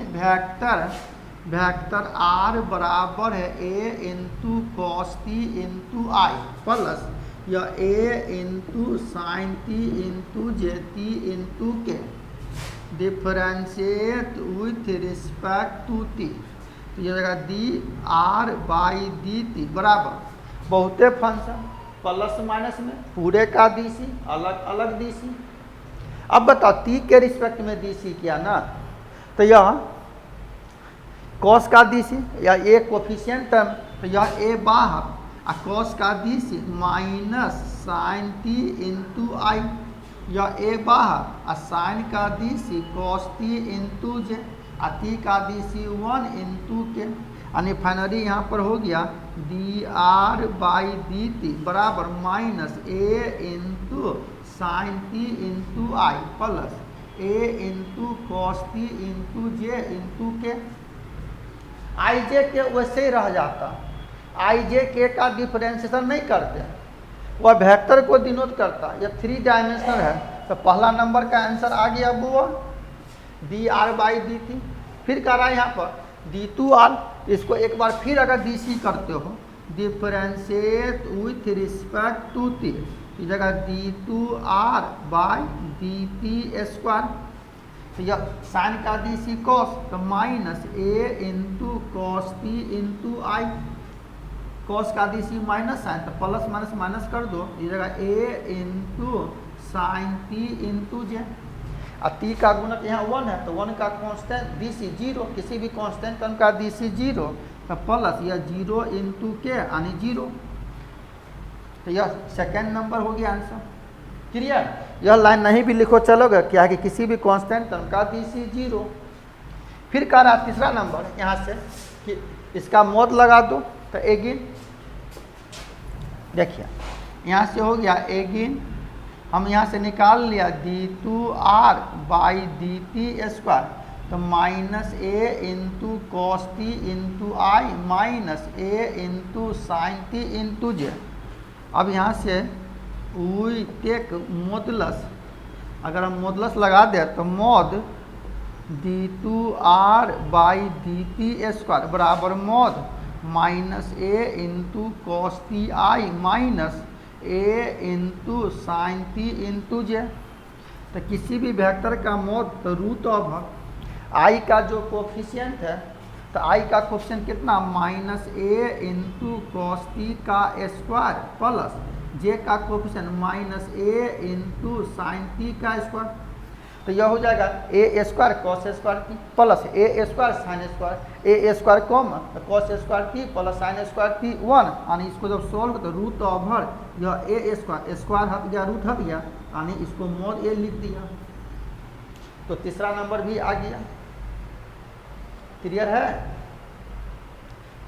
वेक्टर आर बराबर है a into cos t into i plus या a into sine t into j t into k differentiate with respect to t. तो ये जगह d r by d t बराबर बहुते फंक्शन प्लस माइनस में पूरे का डी सी अलग अलग डी सी। अब बताओ टी के रिस्पेक्ट में डी सी किया ना, तो यह कॉस का डी सी या ए कोफिशिएंट टर्म, तो यह ए बाहर और कॉस का D C minus sine t into i, यह ए बाहर और साइन का D C cos t into j और टी का डी सी 1 इंटू के, यानी फाइनली यहाँ पर हो गया D r by d t बराबर minus a into sine t into i plus a into cos t into J into के। आई जे के वैसे ही रह जाता, आई जे के का डिफरेंशिएशन नहीं करते, वह वेक्टर को डिनोट करता। यह 3 डायमेंशनल है तो पहला नंबर का आंसर आ गया वो D r by d T. फिर कह रहा है यहाँ पर डी टू आर, इसको एक बार फिर अगर डी सी करते हो differentiate with respect to t, इस जगह d two r by d t square. तो यह साइन का डी सी कॉस तो minus a into cos t into i, cos का डी सी माइनस साइन तो प्लस माइनस माइनस कर दो, इस जगह a into sine t into j और टी का गुणक यहाँ 1 है तो 1 का कांस्टेंट डी सी 0, किसी भी कांस्टेंट टर्म का डी सी 0 तो प्लस यह 0 इंटू के यानी 0। तो यह सेकेंड नंबर हो गया आंसर। क्लियर? यह लाइन नहीं भी लिखो चलोगे क्या कि किसी भी कांस्टेंट टर्म का डी सी 0। फिर कह रहा तीसरा नंबर यहाँ से कि इसका मोड लगा दो, तो एगिन देखिए यहाँ से हो गया एगिन, हम यहाँ से निकाल लिया d two r by d t square तो minus a into cos t into i minus a into sine t into j. अब यहाँ से वी टेक मॉडुलस, अगर हम मॉडुलस लगा दे तो mod d two r by d t square बराबर mod minus a into cos t i minus a into sine t into j. तो किसी भी वेक्टर का मॉड तो रूट ऑफ आई का जो कोफिशिएंट है तो आई का कोफिशिएंट कितना minus a into cos t का स्क्वायर प्लस जे का coefficient minus a into sine t का स्क्वायर। तो यह हो जाएगा a square cos square t plus a square sine square a square com cos square t plus sine square t 1, यानी इसको जब सोल्व तो रूट ओवर यह ए स्क्वायर हट गया रूट हट गया, यानी इसको मॉड ए लिख दिया। तो तीसरा नंबर भी आ गया। क्लियर है?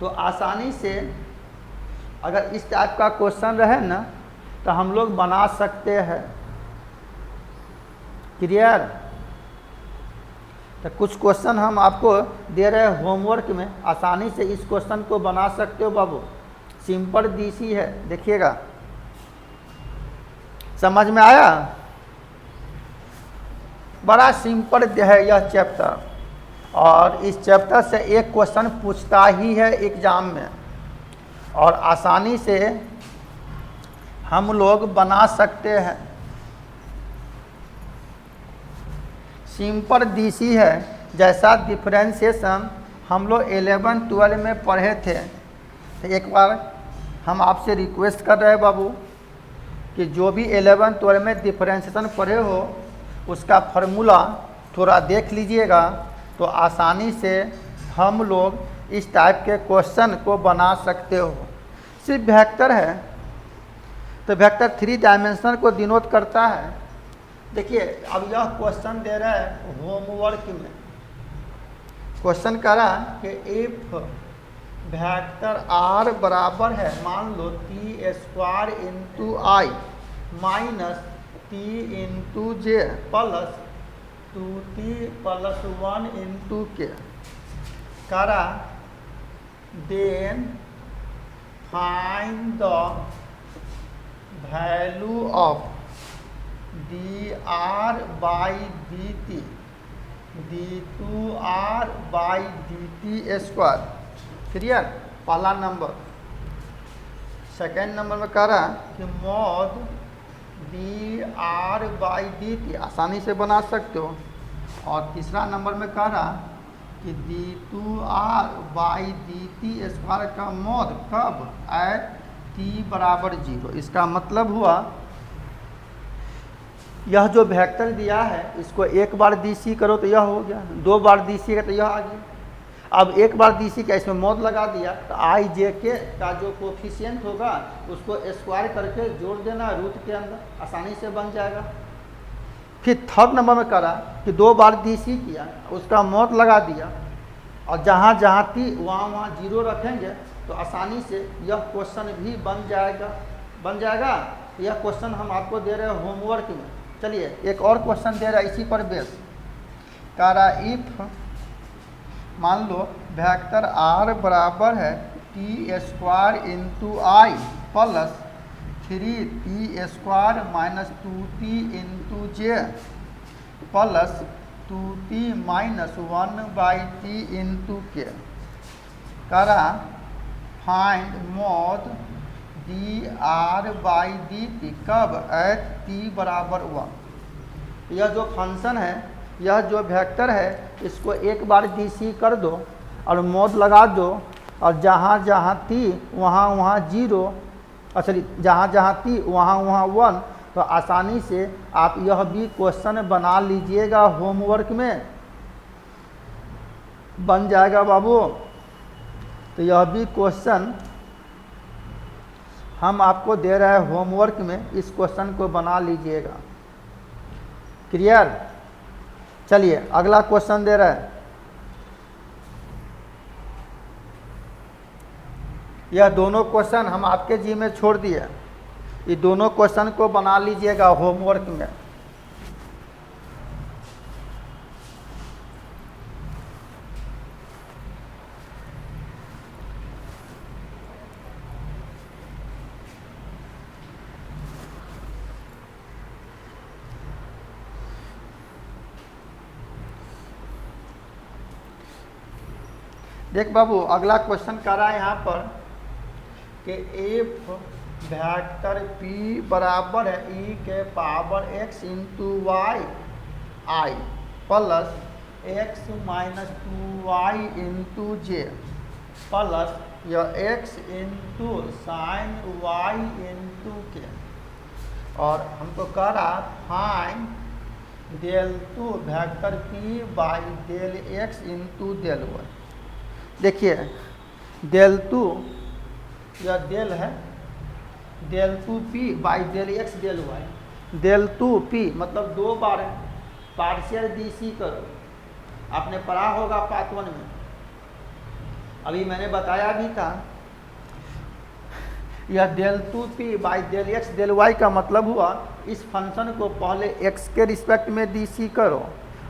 तो आसानी से अगर इस टाइप का क्वेश्चन रहे ना तो हम लोग बना सकते हैं। क्लियर? तो कुछ क्वेश्चन हम आपको दे रहे हैं होमवर्क में, आसानी से इस क्वेश्चन को बना सकते हो बाबू। सिंपल डीसी है, देखिएगा समझ में आया? बड़ा सिंपल है यह चैप्टर, और इस चैप्टर से एक क्वेश्चन पूछता ही है एग्जाम में, और आसानी से हम लोग बना सकते हैं। सिंपल डीसी है, जैसा डिफरेंशिएशन हम लोग 11-12 में पढ़े थे। तो एक बार हम आपसे रिक्वेस्ट कर रहे हैं बाबू कि जो भी 11-12 में डिफरेंशिएशन पढ़े हो उसका फार्मूला थोड़ा देख लीजिएगा, तो आसानी से हम लोग इस टाइप के क्वेश्चन को बना सकते हो। सिर्फ वेक्टर है, तो वेक्टर 3 डायमेंशन को डिनोट करता है। देखिए अब यह क्वेश्चन दे रहा है होमवर्क में, क्वेश्चन कह रहा है कि इफ वेक्टर आर बराबर है, मान लो t square into i minus t into j plus 2t plus 1 into k, करा then find the value of dr by dt d2r by dt square. Clear, पहला नंबर। सेकेंड नंबर में कह रहा कि मॉड dr बाई dt, आसानी से बना सकते हो। और तीसरा नंबर में कह रहा कि d2r बाई dt स्क्वायर का मॉड कब, एट t बराबर 0। इसका मतलब हुआ यह जो वेक्टर दिया है इसको एक बार डीसी करो तो यह हो गया, 2 बार डीसी का तो यह आ गया। अब एक बार डीसी का इसमें मॉड लगा दिया तो आई जे के का जो कोफिशिएंट होगा उसको स्क्वायर करके जोड़ देना रूट के अंदर, आसानी से बन जाएगा। फिर थर्ड नंबर में करा कि 2 बार डीसी किया, उसका मॉड लगा दिया, और जहाँ जहाँ थी वहाँ 0 रखेंगे तो आसानी से यह क्वेश्चन भी बन जाएगा। यह क्वेश्चन हम आपको दे रहे हैं होमवर्क में। चलिए एक और क्वेश्चन दे रहा है इसी पर बेस, कह रहा इफ मान लो वेक्टर आर बराबर है T square into i plus 3t square minus 2t into j plus 2t minus 1 by T into के, कह रहा find mod dr by dt कब, एट t बराबर 1। यह जो फंक्शन है, यह जो वेक्टर है, इसको एक बार डीसी कर दो और मॉड लगा दो, और जहाँ जहाँ थी वहाँ 0, अच्छा जहाँ जहाँ थी वहाँ 1, तो आसानी से आप यह भी क्वेश्चन बना लीजिएगा, होमवर्क में बन जाएगा बाबू। तो यह भी क्वेश्चन हम आपको दे रहे हैं होमवर्क में, इस क्वेश्चन को बना लीजिएगा। क्लियर, चलिए अगला क्वेश्चन दे रहा है। यह दोनों क्वेश्चन हम आपके जी में छोड़ दिए, ये दोनों क्वेश्चन को बना लीजिएगा होमवर्क में। देख बाबू अगला क्वेश्चन कर रहा है यहाँ पर कि इफ वेक्टर p बराबर है e के power x into y i plus x minus 2y into j plus यह x into sine y into k, और हमको कह रहा find del two vector p by del x into del y। देखिए del two यह del है, del two p by del x del y, del two p मतलब 2 बार partial DC करो, आपने पढ़ा होगा पार्ट 1 में, अभी मैंने बताया भी था। यह del two p by del x del y का मतलब हुआ इस फंक्शन को पहले x के रिस्पेक्ट में डीसी करो,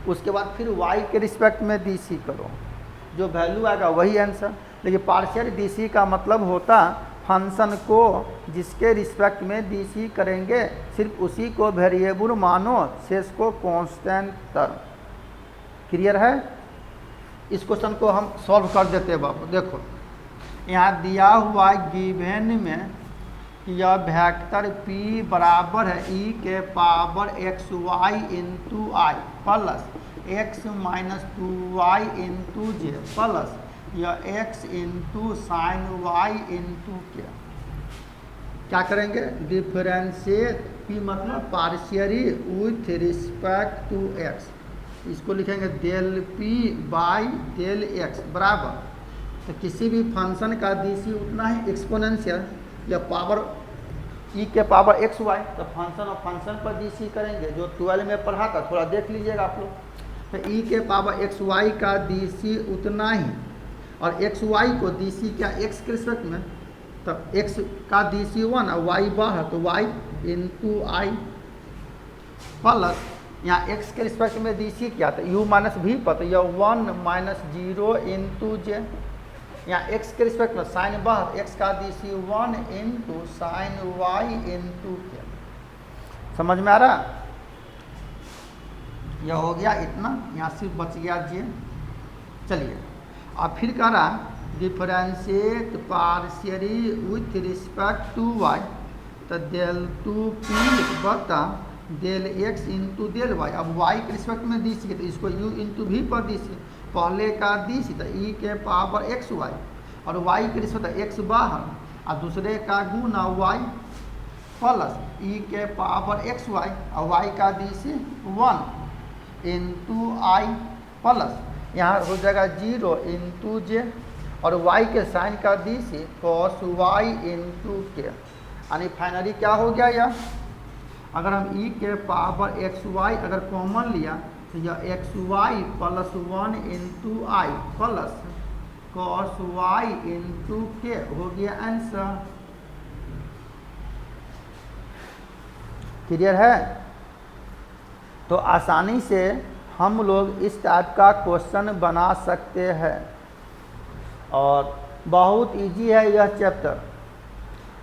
उसके बाद फिर y के रिस्पेक्ट में डीसी करो, जो वैल्यू आएगा वही आंसर। लेकिन पार्शियल डीसी का मतलब होता फंक्शन को जिसके रिस्पेक्ट में डी सी करेंगे सिर्फ उसी को वेरिएबल मानो, शेष को कांस्टेंट तर। क्लियर है? इस क्वेश्चन को हम सॉल्व कर देते हैं बाबू। देखो यहाँ दिया हुआ गिवन में यह वेक्टर p बराबर है e के power x y into i plus x minus 2y into j plus यह x into sine y into k. क्या करेंगे? डिफरेंशिएट p मतलब partially with respect to x। इसको लिखेंगे del p by del x बराबर, तो किसी भी फंक्शन का डीसी उतना ही एक्सपोनेंशियल या पावर e के पावर एक्स वाई, तो फंक्शन और फंक्शन पर डीसी करेंगे। जो 12 में पढ़ा था थोड़ा देख लीजिएगा आप लोग। तो e के पावर एक्स वाई का डीसी उतना ही, और एक्स वाई को डीसी क्या x के रिस्पेक्ट में, तो x का डीसी 1 और y बाहर, तो y इंटू आई प्लस यहाँ x के रिस्पेक्ट में डीसी क्या था u माइनस वी पर, तो यह 1 माइनस 0 इंटू जे। यहाँ x के रिस्पेक्ट में साइन बाहर, x का DC 1 into sine y into k. समझ में आ रहा? यह हो गया इतना, यहाँ सिर्फ बच गया जे। चलिए अब फिर कह रहा differentiate partially with respect to y, तो del two p by del x into del y. अब y के रिस्पेक्ट में डी सी, तो इसको u इंटू भी पर डी सी, पहले का डी सी तो e के पावर एक्स वाई, और y के रिस्पेक्ट एक्स बाहर और दूसरे का गुना y प्लस e के पावर एक्स वाई और y का D C 1 into i plus यहाँ हो जाएगा 0 इंटू जे, और y के साइन का D C cos y into k. यानी फाइनली क्या हो गया यह, अगर हम e के पावर एक्स वाई अगर कॉमन लिया तो यह x Y plus 1 into i plus cos y into के हो गया आंसर। क्लियर है? तो आसानी से हम लोग इस टाइप का क्वेश्चन बना सकते हैं, और बहुत इजी है यह चैप्टर।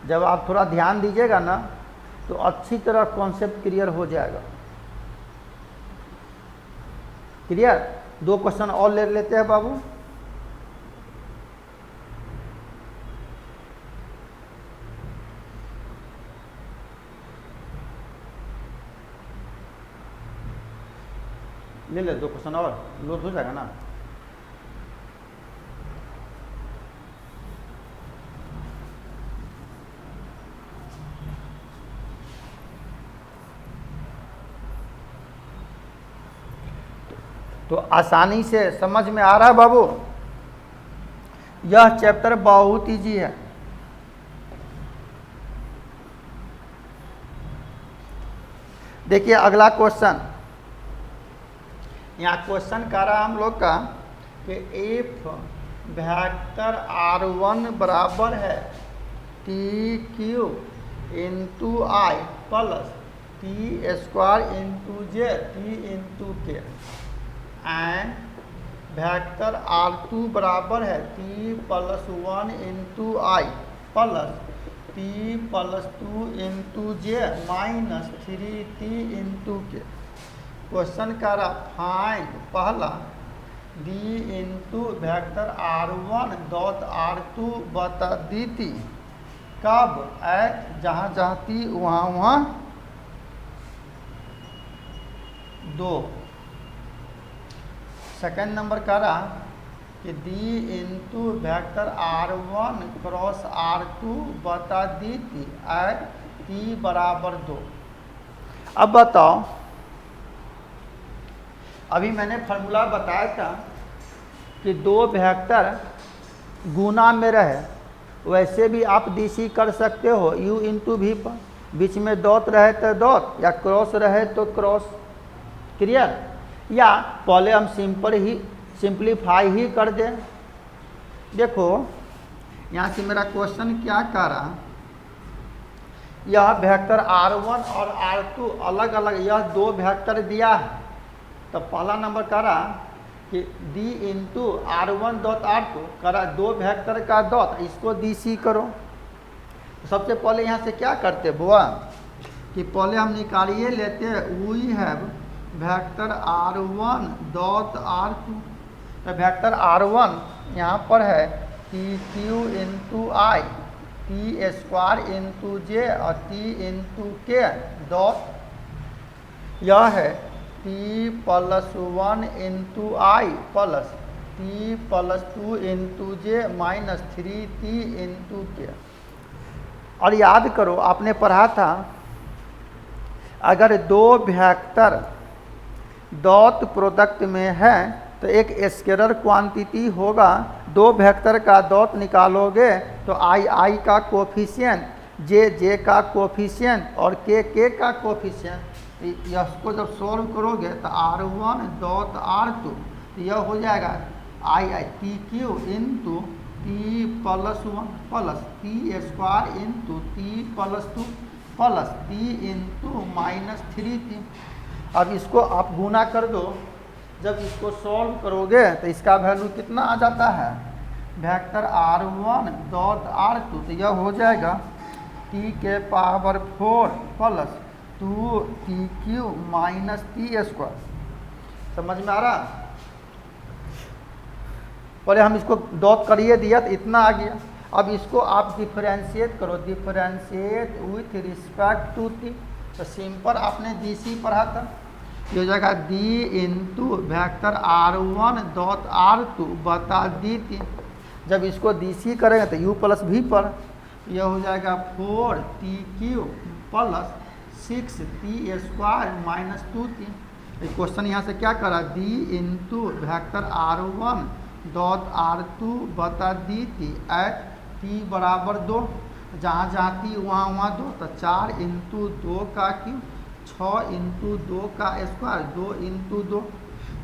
जब आप थोड़ा ध्यान दीजिएगा ना तो अच्छी तरह कॉन्सेप्ट क्लियर हो जाएगा। क्लियर? 2 क्वेश्चन और ले लेते हैं बाबू। ले ले 2 क्वेश्चन और, लोड हो जाएगा ना। तो आसानी से समझ में आ रहा है बाबू? यह चैप्टर बहुत इजी है। देखिए अगला क्वेश्चन, यहाँ क्वेश्चन कर रहा हम लोग का कि इफ वेक्टर r1 बराबर है t cube into i plus T square into j t into के, एंड वेक्टर r2 बराबर है t plus 1 into i plus t plus 2 into j minus 3t into के। क्वेश्चन का रहा फाइंड पहला d into vector r1 dot r2 बता dt कब eight जहाँ जहाँ t वहाँ 2। सेकेंड नंबर का रहा कि d into vector r1 cross r2 बता dt एट t बराबर 2। अब बताओ, अभी मैंने फार्मूला बताया था कि 2 वेक्टर गुना में रहे, वैसे भी आप डीसी कर सकते हो u इंटू भी पर, बीच में डॉट रहे तो डॉट या क्रॉस रहे तो क्रॉस। क्लियर? या पहले हम सिंप्लीफाई ही कर दें। देखो यहाँ से मेरा क्वेश्चन क्या कर रहा, यह वेक्टर r1 और r2 अलग अलग, यह 2 वेक्टर दिया है। तो पहला नंबर कह रहा कि d into r1 dot r2 करा 2 वेक्टर का डॉट, इसको डी सी करो। तो सबसे पहले यहाँ से क्या करते बुआ कि पहले हम निकालिए लेते we have vector r1 dot r2। तो वेक्टर r1 यहाँ पर है t cube into i t square into j और टी इंटू के डॉट यह है t plus 1 into i plus t plus 2 into j minus 3t into k. और याद करो आपने पढ़ा था अगर दो वेक्टर डॉट प्रोडक्ट में है तो एक स्केलर क्वांटिटी होगा, दो वेक्टर का डॉट निकालोगे तो आई का कोफिशिएंट जे का कोफिशिएंट और के का कोफिशिएंट। इसको जब सॉल्व करोगे तो r1 डॉट r2 तो यह हो जाएगा I T cube into T plus 1 plus T square into T plus 2 plus T into minus 3t। अब इसको आप गुना कर दो, जब इसको सॉल्व करोगे तो इसका वैल्यू कितना आ जाता है वेक्टर r1 डॉट r2 तो यह हो जाएगा t के power 4 plus 2tq minus T square. समझ में आ रहा? पहले हम इसको डॉट करिए दिया तो इतना आ गया। अब इसको आप डिफरेंशिएट करो, differentiate with respect to t. तो सिंपल आपने डीसी पढ़ा था, ये हो जाएगा D into vector r1 dot r2 बता डी टी। जब इसको डीसी करेंगे तो u प्लस वी पर यह हो जाएगा 4tq plus 6t square minus 2t। Question यहाँ से क्या करा D into vector r1 dot r2 बता डी टी एट t बराबर 2, जहाँ जहाँ t वहाँ 2 तो 4 इंटू 2 का क्यू 6 इंटू 2 का स्क्वायर 2 इंटू 2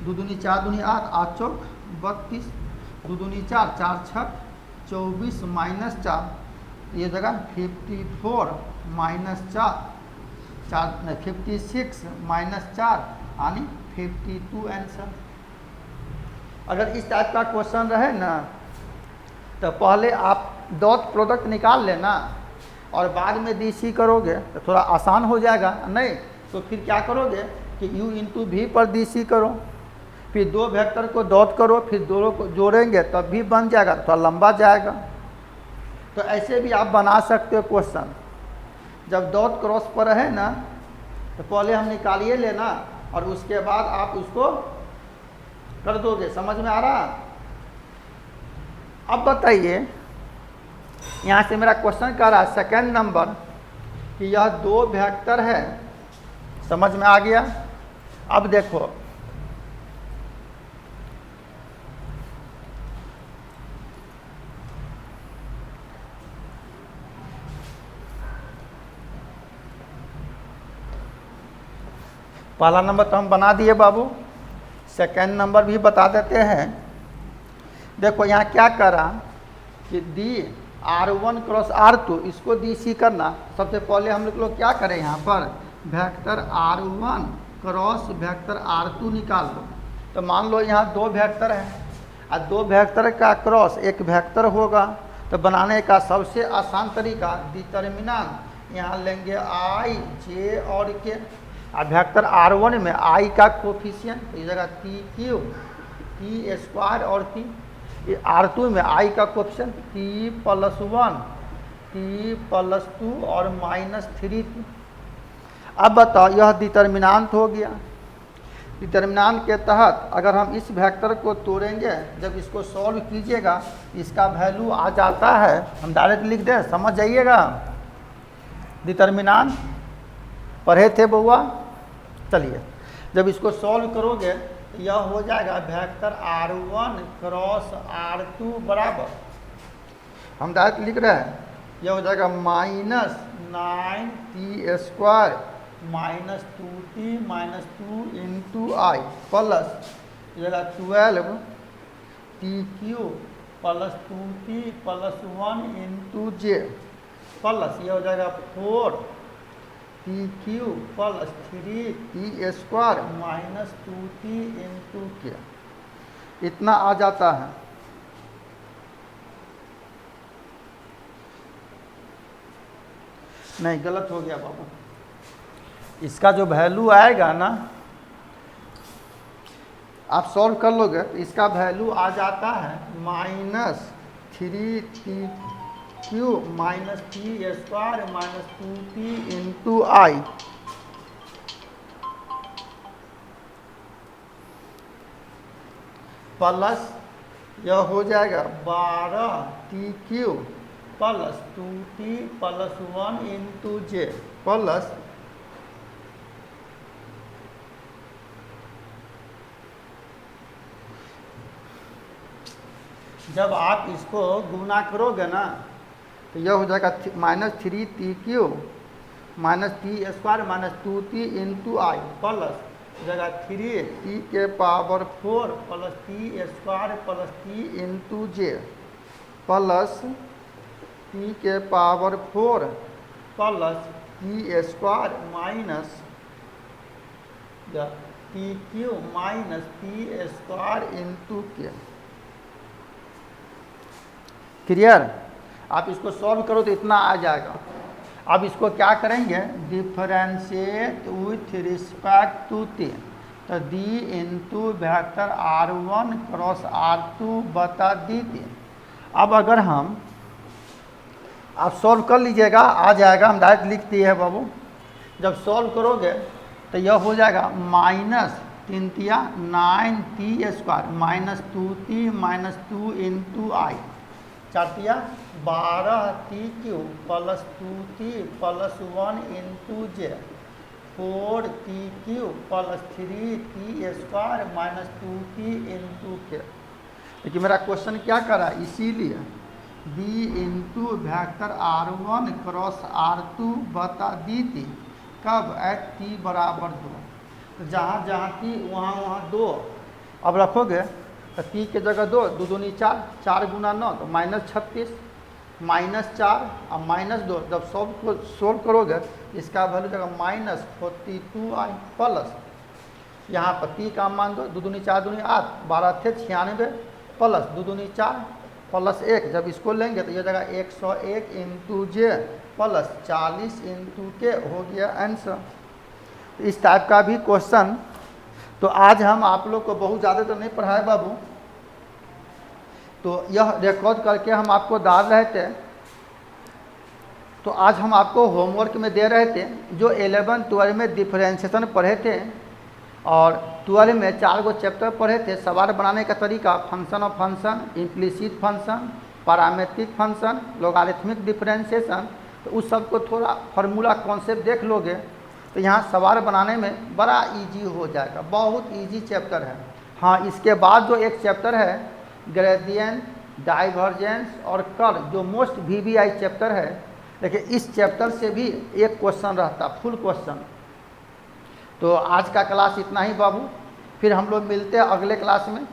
दो दूनी 4 दूनी 8 8 चौक 32 दो दूनी 4 4 छक 24 माइनस 4 ये जगह 54 माइनस 4 56 माइनस 4 यानी 52 आंसर। अगर इस टाइप का क्वेश्चन रहे ना तो पहले आप डॉट प्रोडक्ट निकाल लेना और बाद में डीसी करोगे तो थोड़ा आसान हो जाएगा। नहीं तो फिर क्या करोगे कि u इंटू वी पर डीसी करो, फिर दो वेक्टर को डॉट करो, फिर दोनों को जोड़ेंगे तब भी बन जाएगा, थोड़ा लंबा जाएगा। तो ऐसे भी आप बना सकते हो क्वेश्चन। जब डॉट क्रॉस पर है ना तो पहले हम निकालिए लेना और उसके बाद आप उसको कर दोगे। समझ में आ रहा? अब बताइए यहाँ से मेरा क्वेश्चन कर रहा है सेकेंड नंबर कि यह दो वेक्टर है। समझ में आ गया? अब देखो पहला नंबर तो हम बना दिए बाबू, सेकेंड नंबर भी बता देते हैं। देखो यहाँ क्या करा कि डी r1 क्रॉस r2 इसको डीसी करना। सबसे पहले हम लोग क्या करें यहाँ पर vector r1 cross vector r2 निकाल लो। तो मान लो यहाँ दो वेक्टर है और दो वेक्टर का क्रॉस एक वेक्टर होगा। तो बनाने का सबसे आसान तरीका डिटर्मिनेंट यहाँ लेंगे i j और k और वेक्टर r1 में i का कोफिशिएंट इस जगह tq t स्क्वायर और t, r2 में i का coefficient t plus 1 t plus 2 और माइनस 3t। अब बताओ यह डिटर्मिनेंट हो गया। डिटर्मिनेंट के तहत अगर हम इस वेक्टर को तोड़ेंगे, जब इसको सॉल्व कीजिएगा इसका वैल्यू आ जाता है। हम डायरेक्ट लिख दें, समझ जाइएगा। डिटर्मिनेंट पढ़े थे बउआ? चलिए जब इसको सॉल्व करोगे तो यह हो जाएगा वेक्टर r1 क्रॉस r2 बराबर, हम डायरेक्ट लिख रहे हैं, यह हो जाएगा minus 9t square minus 2t minus 2 into i plus जगह 12 tq plus 2t plus 1 into j plus यह हो जाएगा 4 tq plus 3t square minus 2t into k. इतना आ जाता है। नहीं, गलत हो गया बाबू। इसका जो वैल्यू आएगा ना, आप सॉल्व कर लोगे तो इसका वैल्यू आ जाता है -3t³ minus t² minus 2t into i, plus यह हो जाएगा 12t³ plus 2t plus 1 into j plus जब आप इसको गुना करोगे ना तो यह हो जाएगा -3t³ minus t² minus 2t into i plus जगह 3t के power 4 plus t² plus t into j plus t के power 4 plus t² minus t³ minus t² into k. Clear? आप इसको सॉल्व करो तो इतना आ जाएगा। अब इसको क्या करेंगे, differentiate with respect to t, तो d into vector r1 cross r2 बटा dt। अब अगर हम आप सॉल्व कर लीजिएगा, आ जाएगा, हम डायरेक्ट लिख दिए हैं बाबू। जब सॉल्व करोगे तो यह हो जाएगा -3×9t² minus 2t minus 2 into i 4×3 12t³ plus 2t plus 1 into j 4t³ plus 3t² minus 2t into k. देखिए मेरा क्वेश्चन क्या करा, इसीलिए d into vector r1 cross r2 बटा dt कब एट t बराबर 2। तो जहाँ जहाँ t वहाँ वहाँ 2 अब रखोगे तो t के जगह 2, 2 दूनी 4, 4 गुना 9 तो -36 -4 और -2। जब सोल्व करोगे इसका वैल्यू जगह -42 आई प्लस यहाँ पर t का मान दो, 2 दूनी 4 दूनी 8, 12 थे 96 प्लस 2 दूनी 4 प्लस 1। जब इसको लेंगे तो यह जगह 101 इंटू जे प्लस 40 इंटू के हो गया आंसर। तो इस टाइप का भी क्वेश्चन तो आज हम आप लोग को बहुत ज़्यादा तो नहीं पढ़ाए बाबू, तो यह रिकॉर्ड करके हम आपको डाल रहे थे। तो आज हम आपको होमवर्क में दे रहे थे जो 11 12 में डिफरेंशिएशन पढ़े थे और 12 में 4 गो चैप्टर पढ़े थे। सवाल बनाने का तरीका, function of function, implicit function, parametric function, logarithmic differentiation. तो उस सब को थोड़ा फार्मूला कॉन्सेप्ट देख लोगे तो यहाँ सवाल बनाने में बड़ा इजी हो जाएगा, बहुत इजी चैप्टर है। हाँ, इसके बाद जो एक चैप्टर है ग्रेडियंट, डाइवर्जेंस और कर्व, जो मोस्ट VBI चैप्टर है, लेकिन इस चैप्टर से भी एक क्वेश्चन रहता, फुल क्वेश्चन। तो आज का क्लास इतना ही बाबू, फिर हम लोग मिलते हैं अगले क्लास में।